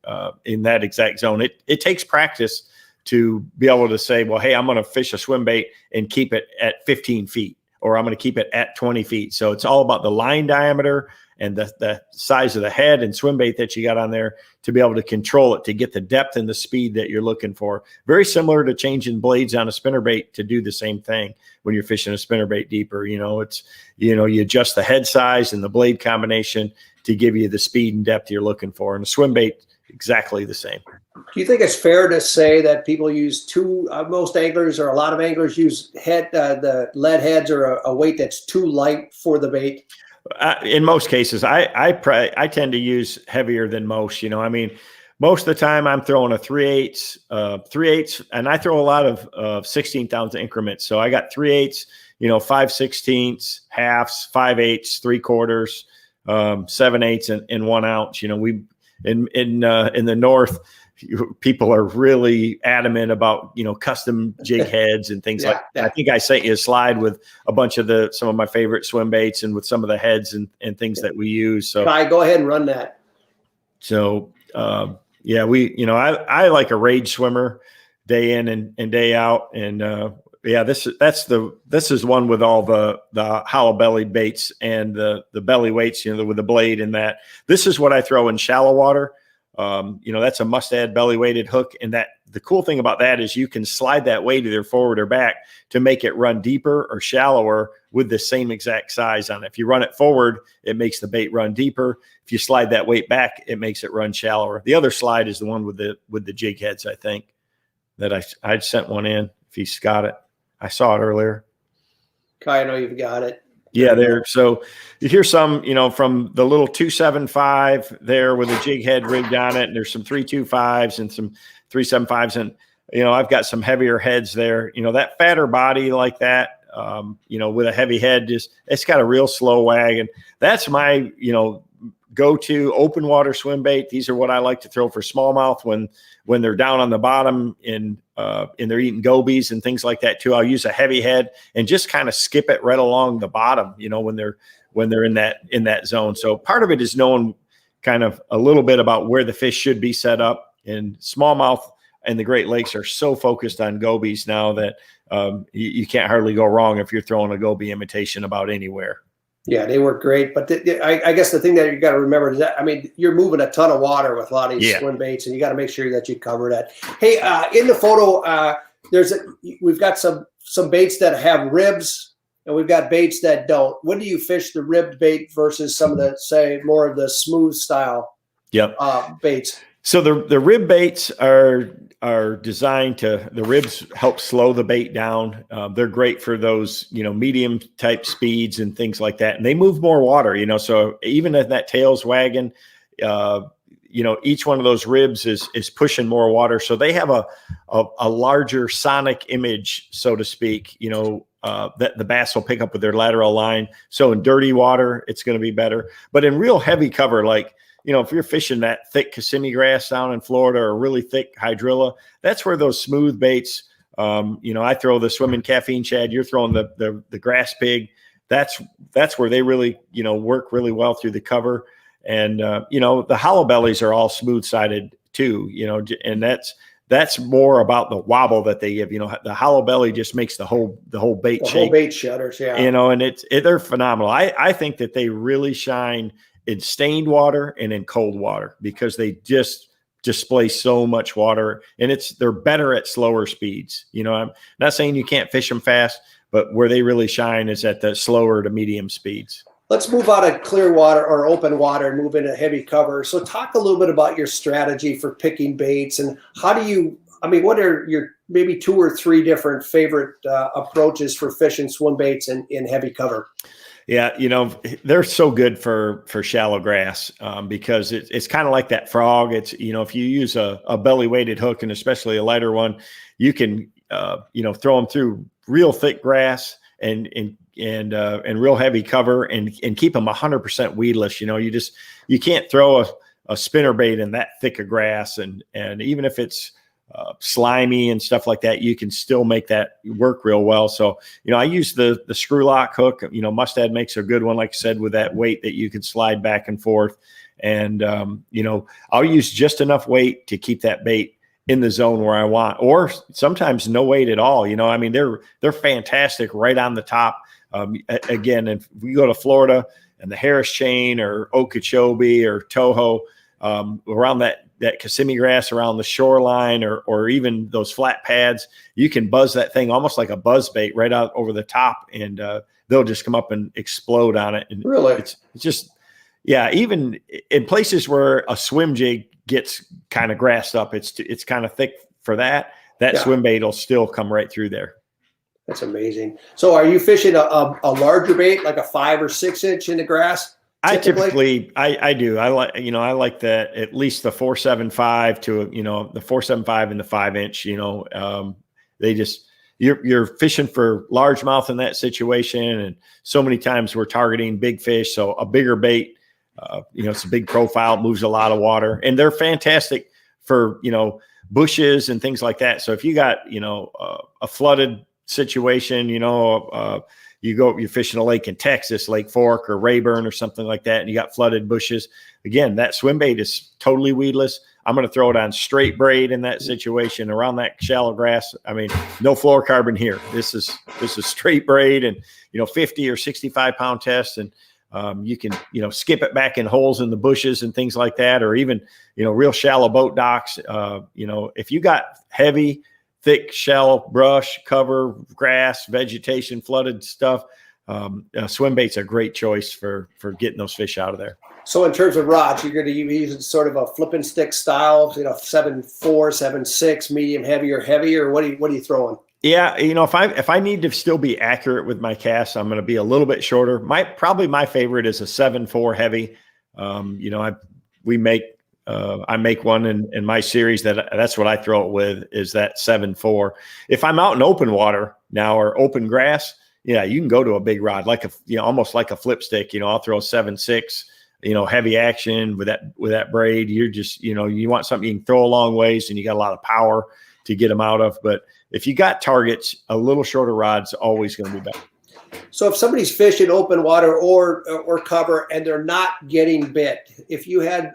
in that exact zone. It takes practice to be able to say, well, hey, I'm going to fish a swim bait and keep it at 15 feet, or I'm going to keep it at 20 feet. So it's all about the line diameter and the size of the head and swim bait that you got on there to be able to control it, to get the depth and the speed that you're looking for. Very similar to changing blades on a spinnerbait to do the same thing when you're fishing a spinnerbait deeper. You adjust the head size and the blade combination to give you the speed and depth you're looking for. And a swim bait, exactly the same.
Do you think it's fair to say that people use most anglers or a lot of anglers use the lead heads or a weight that's too light for the bait?
In most cases, I tend to use heavier than most. Most of the time I'm throwing a 3/8, and I throw a lot of 16th ounce increments. So I got 3/8, 5/16, halves, 5/8, 3/4, 7/8, and 1 ounce. We in the North, people are really adamant about custom jig heads and things like that. I think I sent you a slide with a bunch of some of my favorite swim baits and with some of the heads and things that we use. So
go ahead and run that.
So I like a rage swimmer day in and day out, and this is one with all the hollow belly baits and the belly weights, with the blade and that. This is what I throw in shallow water. That's a must-add belly weighted hook, and that the cool thing about that is you can slide that weight either forward or back to make it run deeper or shallower with the same exact size on it. If you run it forward, it makes the bait run deeper. If you slide that weight back, it makes it run shallower. The other slide is the one with the jig heads, I think, that I sent one in. If he's got it, I saw it earlier.
Kai, I know you've got it.
Yeah, there. So you hear some, from the little 275 there with a jig head rigged on it, and there's some 325s and some 375s, and I've got some heavier heads there. That fatter body like that, with a heavy head, it's got a real slow wag, and that's my go-to open water swim bait. These are what I like to throw for smallmouth when they're down on the bottom and they're eating gobies and things like that too. I'll use a heavy head and just kind of skip it right along the bottom, when they're in that zone. So part of it is knowing kind of a little bit about where the fish should be set up. And smallmouth and the Great Lakes are so focused on gobies now that you can't hardly go wrong if you're throwing a goby imitation about anywhere.
Yeah, they work great. But I guess the thing that you got to remember is that, you're moving a ton of water with a lot of these swim baits, and you got to make sure that you cover that. Hey, in the photo, we've got some baits that have ribs, and we've got baits that don't. When do you fish the ribbed bait versus some of the, say, more of the smooth style baits?
So the rib baits are designed the ribs help slow the bait down. They're great for those, medium type speeds and things like that. And they move more water, so even if that tail's wagging, each one of those ribs is pushing more water. So they have a larger sonic image, so to speak, that the bass will pick up with their lateral line. So in dirty water, it's going to be better. But in real heavy cover, like, if you're fishing that thick Kissimmee grass down in Florida or really thick hydrilla, that's where those smooth baits, I throw the swimming caffeine shad, you're throwing the grass pig. That's where they really, work really well through the cover. And, the hollow bellies are all smooth sided too, and that's that's more about the wobble that they give. The hollow belly just makes the whole bait
The
shake.
whole bait shudders, yeah.
And they're phenomenal. I think that they really shine in stained water and in cold water because they just display so much water, and they're better at slower speeds. I'm not saying you can't fish them fast, but where they really shine is at the slower to medium speeds.
Let's move out of clear water or open water and move into heavy cover. So talk a little bit about your strategy for picking baits, and what are your maybe 2 or 3 different favorite approaches for fishing swim baits in heavy cover?
Yeah, they're so good for shallow grass because it's kind of like that frog. It's, if you use a belly weighted hook, and especially a lighter one, you can, throw them through real thick grass and real heavy cover and keep them 100% weedless. You can't throw a spinner bait in that thick of grass. And even if it's slimy and stuff like that, you can still make that work real well. So, I use the screw lock hook. Mustad makes a good one, like I said, with that weight that you can slide back and forth. And, I'll use just enough weight to keep that bait in the zone where I want, or sometimes no weight at all. They're fantastic right on the top. Again, if we go to Florida and the Harris chain or Okeechobee or Toho, around that Kissimmee grass around the shoreline or even those flat pads, you can buzz that thing almost like a buzz bait right out over the top, and they'll just come up and explode on it. And
really,
it's just, yeah, even in places where a swim jig gets kind of grassed up, it's kind of thick for that swim bait will still come right through there.
That's amazing. So are you fishing a larger bait, like a 5 or 6 inch in the grass?
I typically do. I like that, at least the 475 to, the 475 and the 5 inch, you're fishing for largemouth in that situation. And so many times we're targeting big fish. So a bigger bait, it's a big profile, moves a lot of water, and they're fantastic for, bushes and things like that. So if you got, a flooded situation, you're fishing a lake in Texas, Lake Fork or Rayburn or something like that, and you got flooded bushes. Again, that swim bait is totally weedless. I'm going to throw it on straight braid in that situation around that shallow grass. I mean, no fluorocarbon here. This is straight braid and, 50 or 65 pound test. And you can, skip it back in holes in the bushes and things like that, or even, real shallow boat docks. If you got heavy, thick, shallow brush, cover, grass, vegetation, flooded stuff, swim bait's a great choice for getting those fish out of there.
So in terms of rods, you're going to use sort of a flipping stick style, 7.4, 7.6, medium heavy or heavy, or what are you throwing?
Yeah, if I need to still be accurate with my casts, I'm going to be a little bit shorter. Probably my favorite is a 7.4 heavy. I make one in my series that's what I throw it with, is that 7.4. If I'm out in open water now or open grass, yeah, you can go to a big rod, like almost like a flip stick. I'll throw a 7.6, heavy action with that braid. You're just, you want something you can throw a long ways and you got a lot of power to get them out of. But if you got targets, a little shorter rod's always going to be better.
So if somebody's fishing open water or cover and they're not getting bit, if you had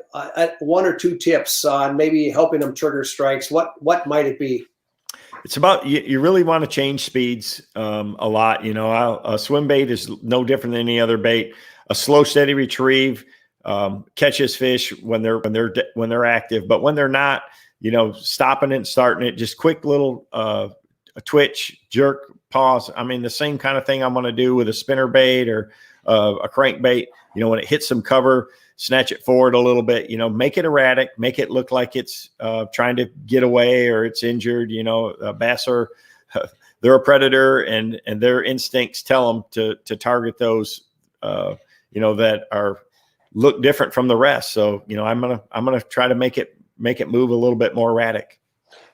1 or 2 tips on maybe helping them trigger strikes, what might it be?
It's about, you really want to change speeds a lot. A swim bait is no different than any other bait. A slow, steady retrieve catches fish when they're active, but when they're not, stopping it and starting it, just quick little a twitch, jerk, pause. I mean, the same kind of thing I'm going to do with a spinner bait or a crankbait. When it hits some cover, snatch it forward a little bit, make it erratic, make it look like it's trying to get away or it's injured. Bass are, they're a predator, and their instincts tell them to target those, that are look different from the rest. So, I'm going to try to make it move a little bit more erratic.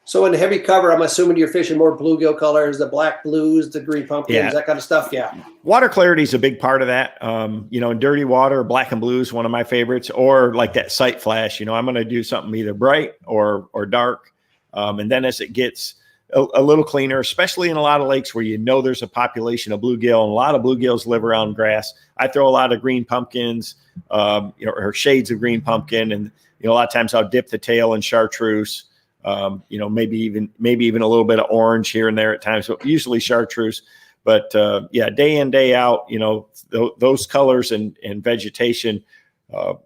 So in heavy cover, I'm assuming you're fishing more bluegill colors, the black blues, the green pumpkins, that kind of stuff. Yeah. Water
clarity is a big part of that. In dirty water, black and blue is one of my favorites, or like that sight flash. I'm going to do something either bright or dark. And then as it gets a little cleaner, especially in a lot of lakes where there's a population of bluegill, and a lot of bluegills live around grass, I throw a lot of green pumpkins, or shades of green pumpkin. And, a lot of times I'll dip the tail in chartreuse. maybe even a little bit of orange here and there at times, but usually chartreuse. But day in, day out, those colors and vegetation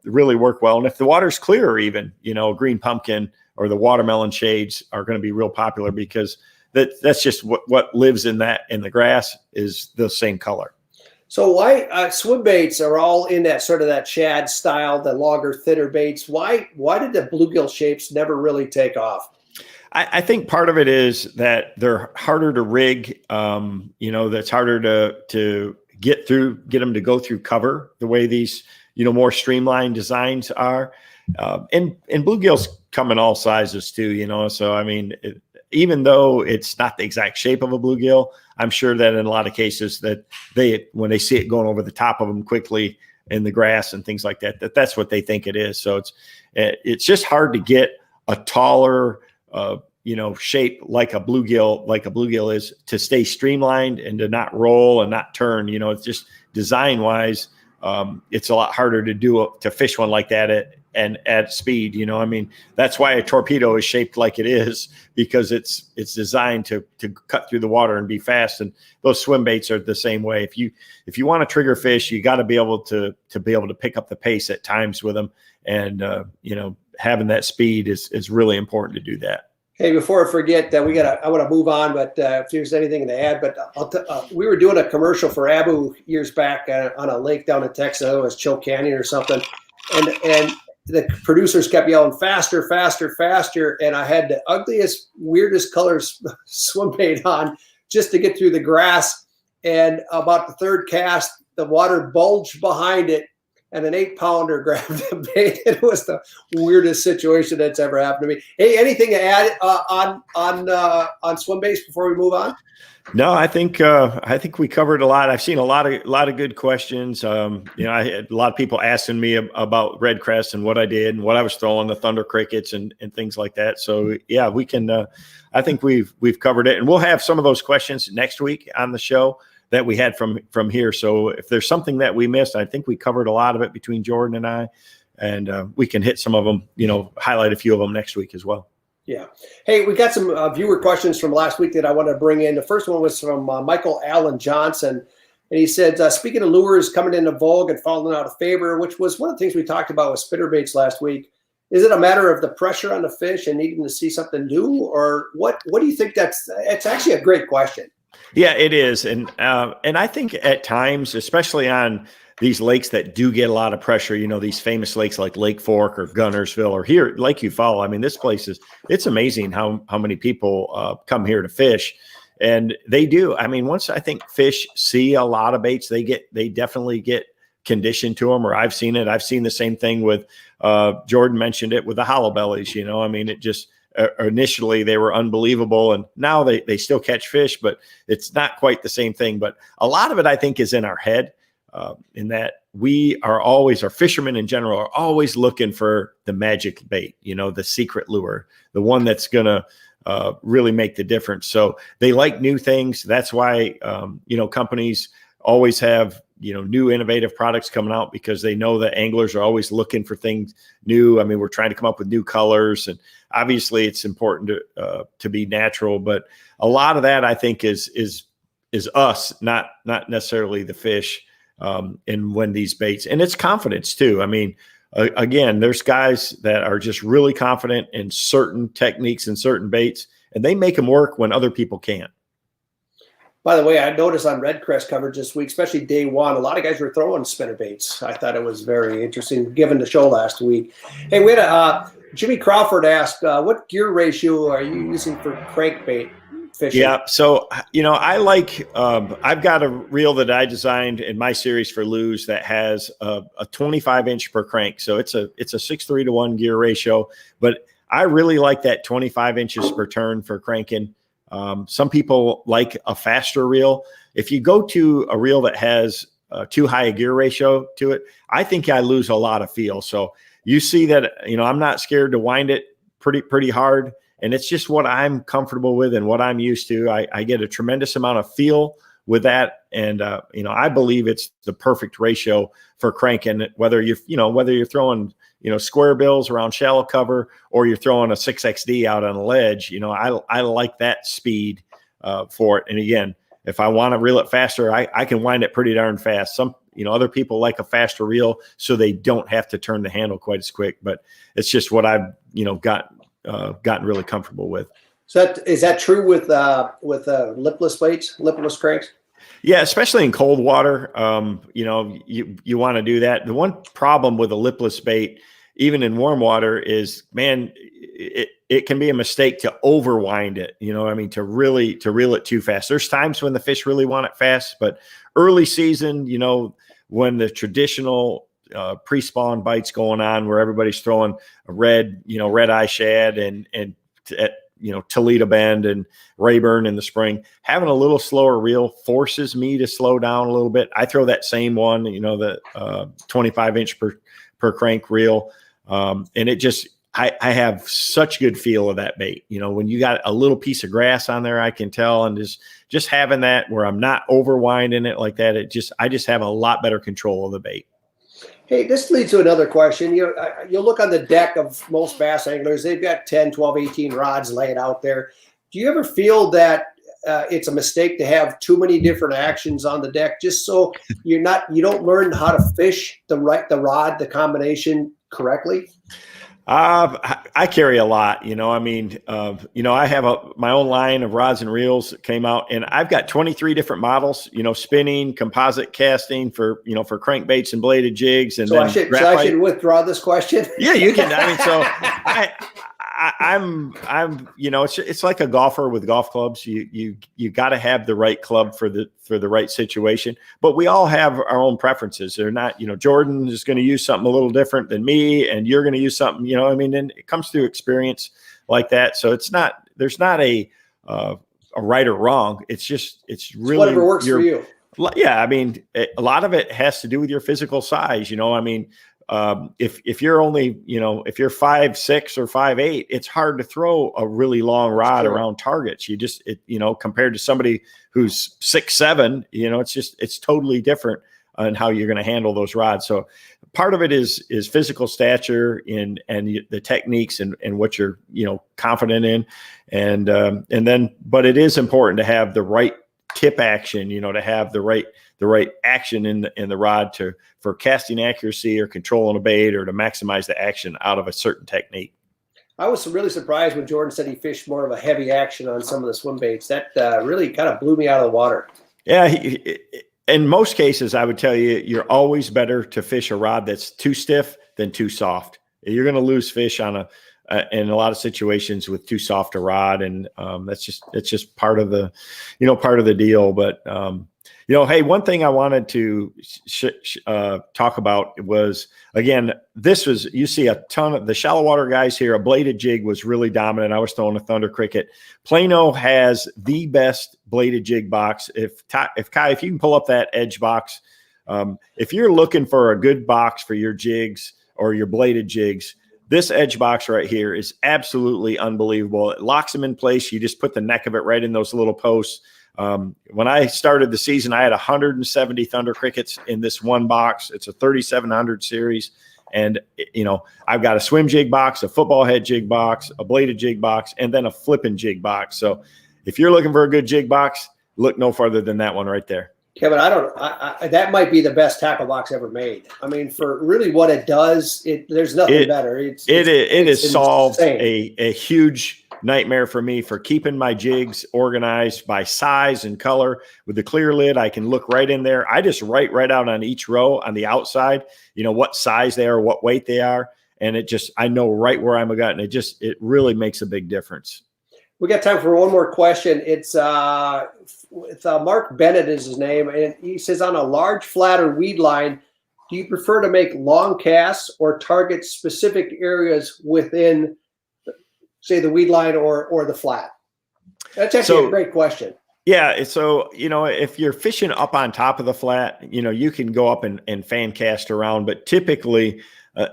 really work well. And if the water's clear, even, green pumpkin or the watermelon shades are going to be real popular, because that's just what lives in the grass is the same color.
So why swimbaits are all in that sort of that shad style, the longer, thinner baits? Why did the bluegill shapes never really take off?
I think part of it is that they're harder to rig. That's harder to get them to go through cover the way these, more streamlined designs are. And bluegills come in all sizes too, so I mean, even though it's not the exact shape of a bluegill, I'm sure that in a lot of cases that when they see it going over the top of them quickly in the grass and things like that, that's what they think it is. So it's just hard to get a taller, shape like a bluegill is, to stay streamlined and to not roll and not turn. It's just design wise, it's a lot harder to fish one like that at speed. I mean, that's why a torpedo is shaped like it is, because it's designed to cut through the water and be fast. And those swim baits are the same way. If you want to trigger fish, you got to be able to pick up the pace at times with them. And, having that speed is really important to do that.
Hey, before I forget, I want to move on, but if there's anything to add, but we were doing a commercial for Abu years back on a lake down in Texas. It was Chill Canyon or something. And the producers kept yelling faster, faster, faster. And I had the ugliest, weirdest colors swim bait on just to get through the grass. And about the third cast, the water bulged behind it, and an 8-pounder grabbed the bait. It was the weirdest situation that's ever happened to me. Hey, anything to add on swim baits before we move on?
No, I think we covered a lot. I've seen a lot of good questions. I had a lot of people asking me about red crest and what I did and what I was throwing, the thunder crickets and things like that. So yeah, we can. I think we've covered it, and we'll have some of those questions next week on the show that we had from here. So if there's something that we missed, I think we covered a lot of it between Jordan and I, and we can hit some of them, highlight a few of them next week as well.
Yeah. Hey, we got some viewer questions from last week that I want to bring in. The first one was from Michael Allen Johnson. And he said, speaking of lures coming into vogue and falling out of favor, which was one of the things we talked about with spinnerbaits last week, is it a matter of the pressure on the fish and needing to see something new? Or what do you think it's actually a great question.
Yeah, it is. And I think at times, especially on these lakes that do get a lot of pressure, these famous lakes like Lake Fork or Gunnersville or here, Lake Eufaula. I mean, this place it's amazing how many people come here to fish. And they do. I mean, once I think fish see a lot of baits, they definitely get conditioned to them, or I've seen it. I've seen the same thing with Jordan mentioned it with the hollow bellies. I mean, it just initially they were unbelievable, and now they still catch fish, but it's not quite the same thing. But a lot of it, I think, is in our head, in that our fishermen in general are always looking for the magic bait, the secret lure, the one that's going to really make the difference. So they like new things. That's why, companies always have, new innovative products coming out, because they know that anglers are always looking for things new. I mean, we're trying to come up with new colors, and obviously it's important to be natural, but a lot of that I think is us, not necessarily the fish, and when these baits, and it's confidence too. I mean, again, there's guys that are just really confident in certain techniques and certain baits, and they make them work when other people can't.
By the way, I noticed on Red Crest coverage this week, especially day one, a lot of guys were throwing spinner baits. I thought it was very interesting, given the show last week. Hey, we had Jimmy Crawford asked, what gear ratio are you using for crankbait fishing? Yeah,
so, I like, I've got a reel that I designed in my series for Lose that has a 25-inch per crank. So it's a 6:3 to 1 gear ratio, but I really like that 25 inches per turn for cranking. Some people like a faster reel. If you go to a reel that has too high a gear ratio to it, I think I lose a lot of feel. So you see that, I'm not scared to wind it pretty hard. And it's just what I'm comfortable with and what I'm used to. I get a tremendous amount of feel with that. And, I believe it's the perfect ratio for cranking, whether you're throwing, square bills around shallow cover, or you're throwing a 6XD out on a ledge, I like that speed for it. And again, if I want to reel it faster, I can wind it pretty darn fast. Some, other people like a faster reel so they don't have to turn the handle quite as quick, but it's just what I've, gotten really comfortable with.
So is that true with lipless baits, lipless cranks?
Yeah, especially in cold water, you want to do that. The one problem with a lipless bait, even in warm water, is, man, it can be a mistake to overwind it. To reel it too fast. There's times when the fish really want it fast, but early season, when the traditional pre-spawn bites going on, where everybody's throwing a red eye shad and Toledo Bend and Rayburn in the spring, having a little slower reel forces me to slow down a little bit. I throw that same one, the 25-inch per crank reel. And it just, I have such good feel of that bait. When you got a little piece of grass on there, I can tell, and just having that where I'm not overwinding it like that, I just have a lot better control of the bait.
Hey, this leads to another question. You'll look on the deck of most bass anglers. They've got 10, 12, 18 rods laying out there. Do you ever feel that it's a mistake to have too many different actions on the deck, just so you don't learn how to fish the rod, the combination correctly?
I carry a lot, I have my own line of rods and reels that came out, and I've got 23 different models, spinning, composite casting for crankbaits and bladed jigs. And
so I should withdraw this question.
Yeah, you can. I'm it's like a golfer with golf clubs. You got to have the right club for the right situation. But we all have our own preferences. They're not, Jordan is going to use something a little different than me, and you're going to use something, and it comes through experience like that. So there's not a right or wrong. It's really
whatever works for you.
Yeah, a lot of it has to do with your physical size. If you're only, if you're 5'6" or 5'8", it's hard to throw a really long rod around targets. Compared to somebody who's 6'7", it's totally different on how you're going to handle those rods. So part of it is physical stature and the techniques and what you're, confident in. But it is important to have the right tip action, to have the right action in the rod for casting accuracy or controlling a bait, or to maximize the action out of a certain technique.
I was really surprised when Jordan said he fished more of a heavy action on some of the swim baits. That really kind of blew me out of the water. Yeah,
in most cases, I would tell you, you're always better to fish a rod that's too stiff than too soft. You're going to lose fish in a lot of situations with too soft a rod, and it's just part of the deal. But hey, one thing I wanted to talk about was, again, you see a ton of the shallow water guys here. A bladed jig was really dominant. I was throwing a Thunder Cricket. Plano has the best bladed jig box. If you can pull up that edge box, if you're looking for a good box for your jigs or your bladed jigs, this edge box right here is absolutely unbelievable. It locks them in place. You just put the neck of it right in those little posts. When I started the season, I had 170 Thunder Crickets in this one box. It's a 3700 series. And, I've got a swim jig box, a football head jig box, a bladed jig box, and then a flipping jig box. So if you're looking for a good jig box, look no farther than that one right there.
Kevin, that might be the best tackle box ever made. For really what it does, there's nothing better.
It has solved a huge nightmare for me for keeping my jigs organized by size and color. With the clear lid, I can look right in there. I just write right out on each row on the outside, what size they are, what weight they are. And I know right where I'm at. And it really makes a big difference.
We got time for one more question. It's Mark Bennett is his name, and he says, on a large flat or weed line, do you prefer to make long casts or target specific areas within, say, the weed line or the flat? That's actually a great question.
Yeah. So, if you're fishing up on top of the flat, you can go up and fan cast around, but typically,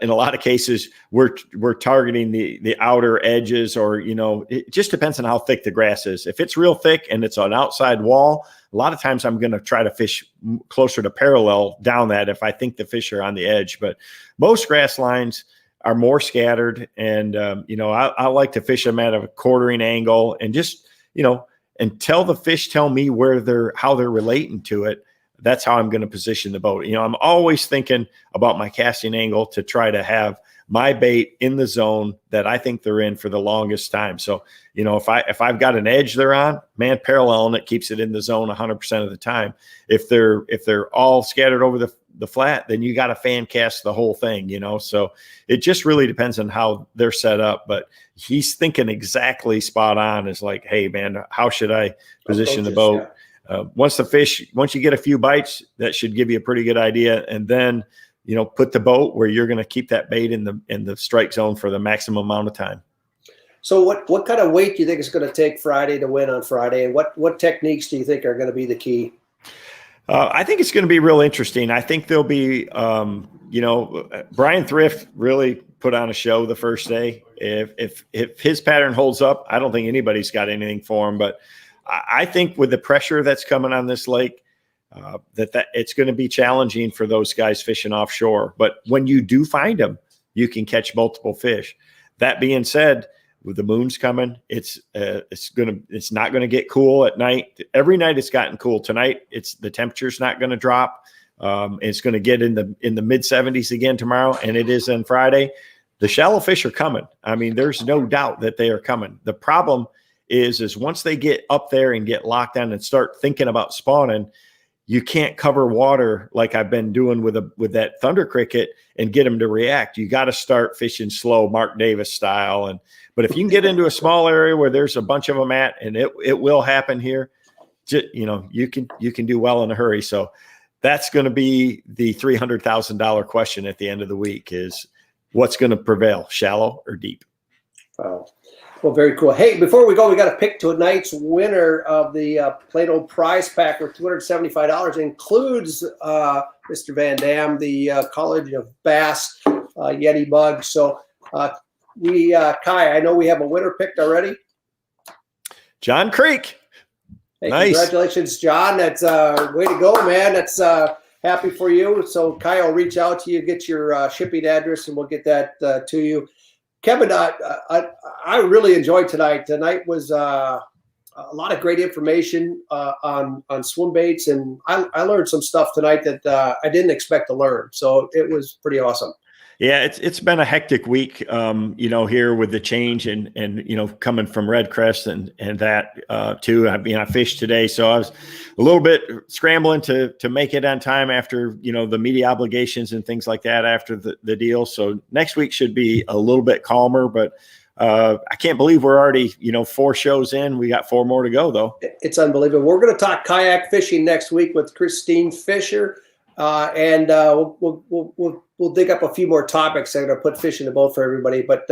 in a lot of cases, we're targeting the outer edges, or, it just depends on how thick the grass is. If it's real thick and it's an outside wall, a lot of times I'm going to try to fish closer to parallel down that if I think the fish are on the edge. But most grass lines are more scattered. And, I like to fish them at a quartering angle and just, until the fish tell me how they're relating to it. That's how I'm going to position the boat. I'm always thinking about my casting angle to try to have my bait in the zone that I think they're in for the longest time. So, if I've got an edge they're on, man, paralleling it keeps it in the zone 100% of the time. If they're all scattered over the flat, then you got to fan cast the whole thing, So it just really depends on how they're set up. But he's thinking exactly spot on. Is like, hey, man, how should I position the boat? Yeah. Once you get a few bites, that should give you a pretty good idea. And then, put the boat where you're going to keep that bait in the strike zone for the maximum amount of time.
So what kind of weight do you think it's going to take Friday to win on Friday? And what techniques do you think are going to be the key?
I think it's going to be real interesting. I think there'll be, Brian Thrift really put on a show the first day. If his pattern holds up, I don't think anybody's got anything for him. But I think with the pressure that's coming on this lake, that it's going to be challenging for those guys fishing offshore. But when you do find them, you can catch multiple fish. That being said, with the moon's coming, it's not going to get cool at night. Every night it's gotten cool. Tonight, the temperature's not going to drop. It's going to get in the mid 70s again tomorrow, and it is on Friday. The shallow fish are coming. I mean, there's no doubt that they are coming. The problem is once they get up there and get locked down and start thinking about spawning, you can't cover water like I've been doing with that thunder cricket and get them to react. You got to start fishing slow, Mark Davis style. But if you can get into a small area where there's a bunch of them at, and it will happen here, you can do well in a hurry. So that's going to be the $300,000 question at the end of the week: is what's going to prevail, shallow or deep?
Wow. Well, very cool. Hey, before we go, we got to pick tonight's winner of the Plato prize pack for $275. It includes Mr. VanDam, the College of Bass Yeti bug. So Kai, I know we have a winner picked already.
John Creek.
Hey,
nice.
Congratulations, John. That's way to go, man. That's happy for you. So Kai will reach out to you, get your shipping address, and we'll get that to you. Kevin, I really enjoyed tonight. Tonight was a lot of great information on Swimbaits, and I learned some stuff tonight that I didn't expect to learn. So it was pretty awesome.
Yeah, it's been a hectic week, here with the change and coming from Red Crest and that too. I fished today, so I was a little bit scrambling to make it on time after, the media obligations and things like that after the deal. So next week should be a little bit calmer, but I can't believe we're already, 4 shows in. We got 4 more to go though.
It's unbelievable. We're going to talk kayak fishing next week with Christine Fisher. And we'll dig up a few more topics. I'm going to put fish in the boat for everybody. But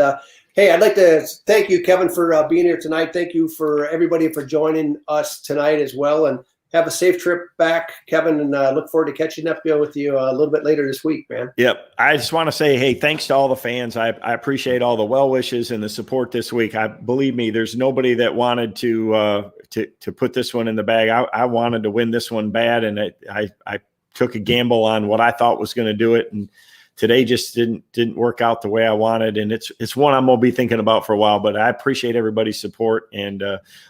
hey, I'd like to thank you, Kevin, for being here tonight. Thank you for everybody for joining us tonight as well. And have a safe trip back, Kevin. And look forward to catching up with you a little bit later this week, man.
Yep. I just want to say, hey, thanks to all the fans. I appreciate all the well wishes and the support this week. Believe me, there's nobody that wanted to put this one in the bag. I wanted to win this one bad, and I took a gamble on what I thought was going to do it, and today just didn't work out the way I wanted. And it's one I'm going to be thinking about for a while, but I appreciate everybody's support and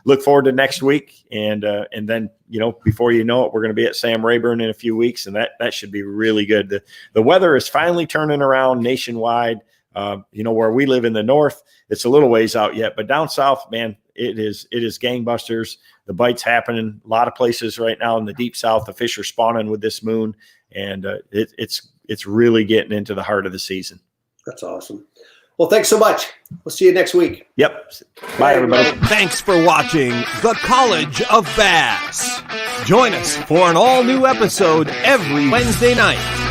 look forward to next week. And then, before you know it, we're going to be at Sam Rayburn in a few weeks, and that should be really good. The weather is finally turning around nationwide. Where we live in the north, it's a little ways out yet, but down south, man, it is gangbusters. The bite's happening a lot of places right now in the deep south. The fish are spawning with this moon, and it's really getting into the heart of the season.
That's awesome. Well, thanks so much. We'll see you next week.
Yep. Bye, everybody.
Thanks for watching The College of Bass. Join us for an all-new episode every Wednesday night.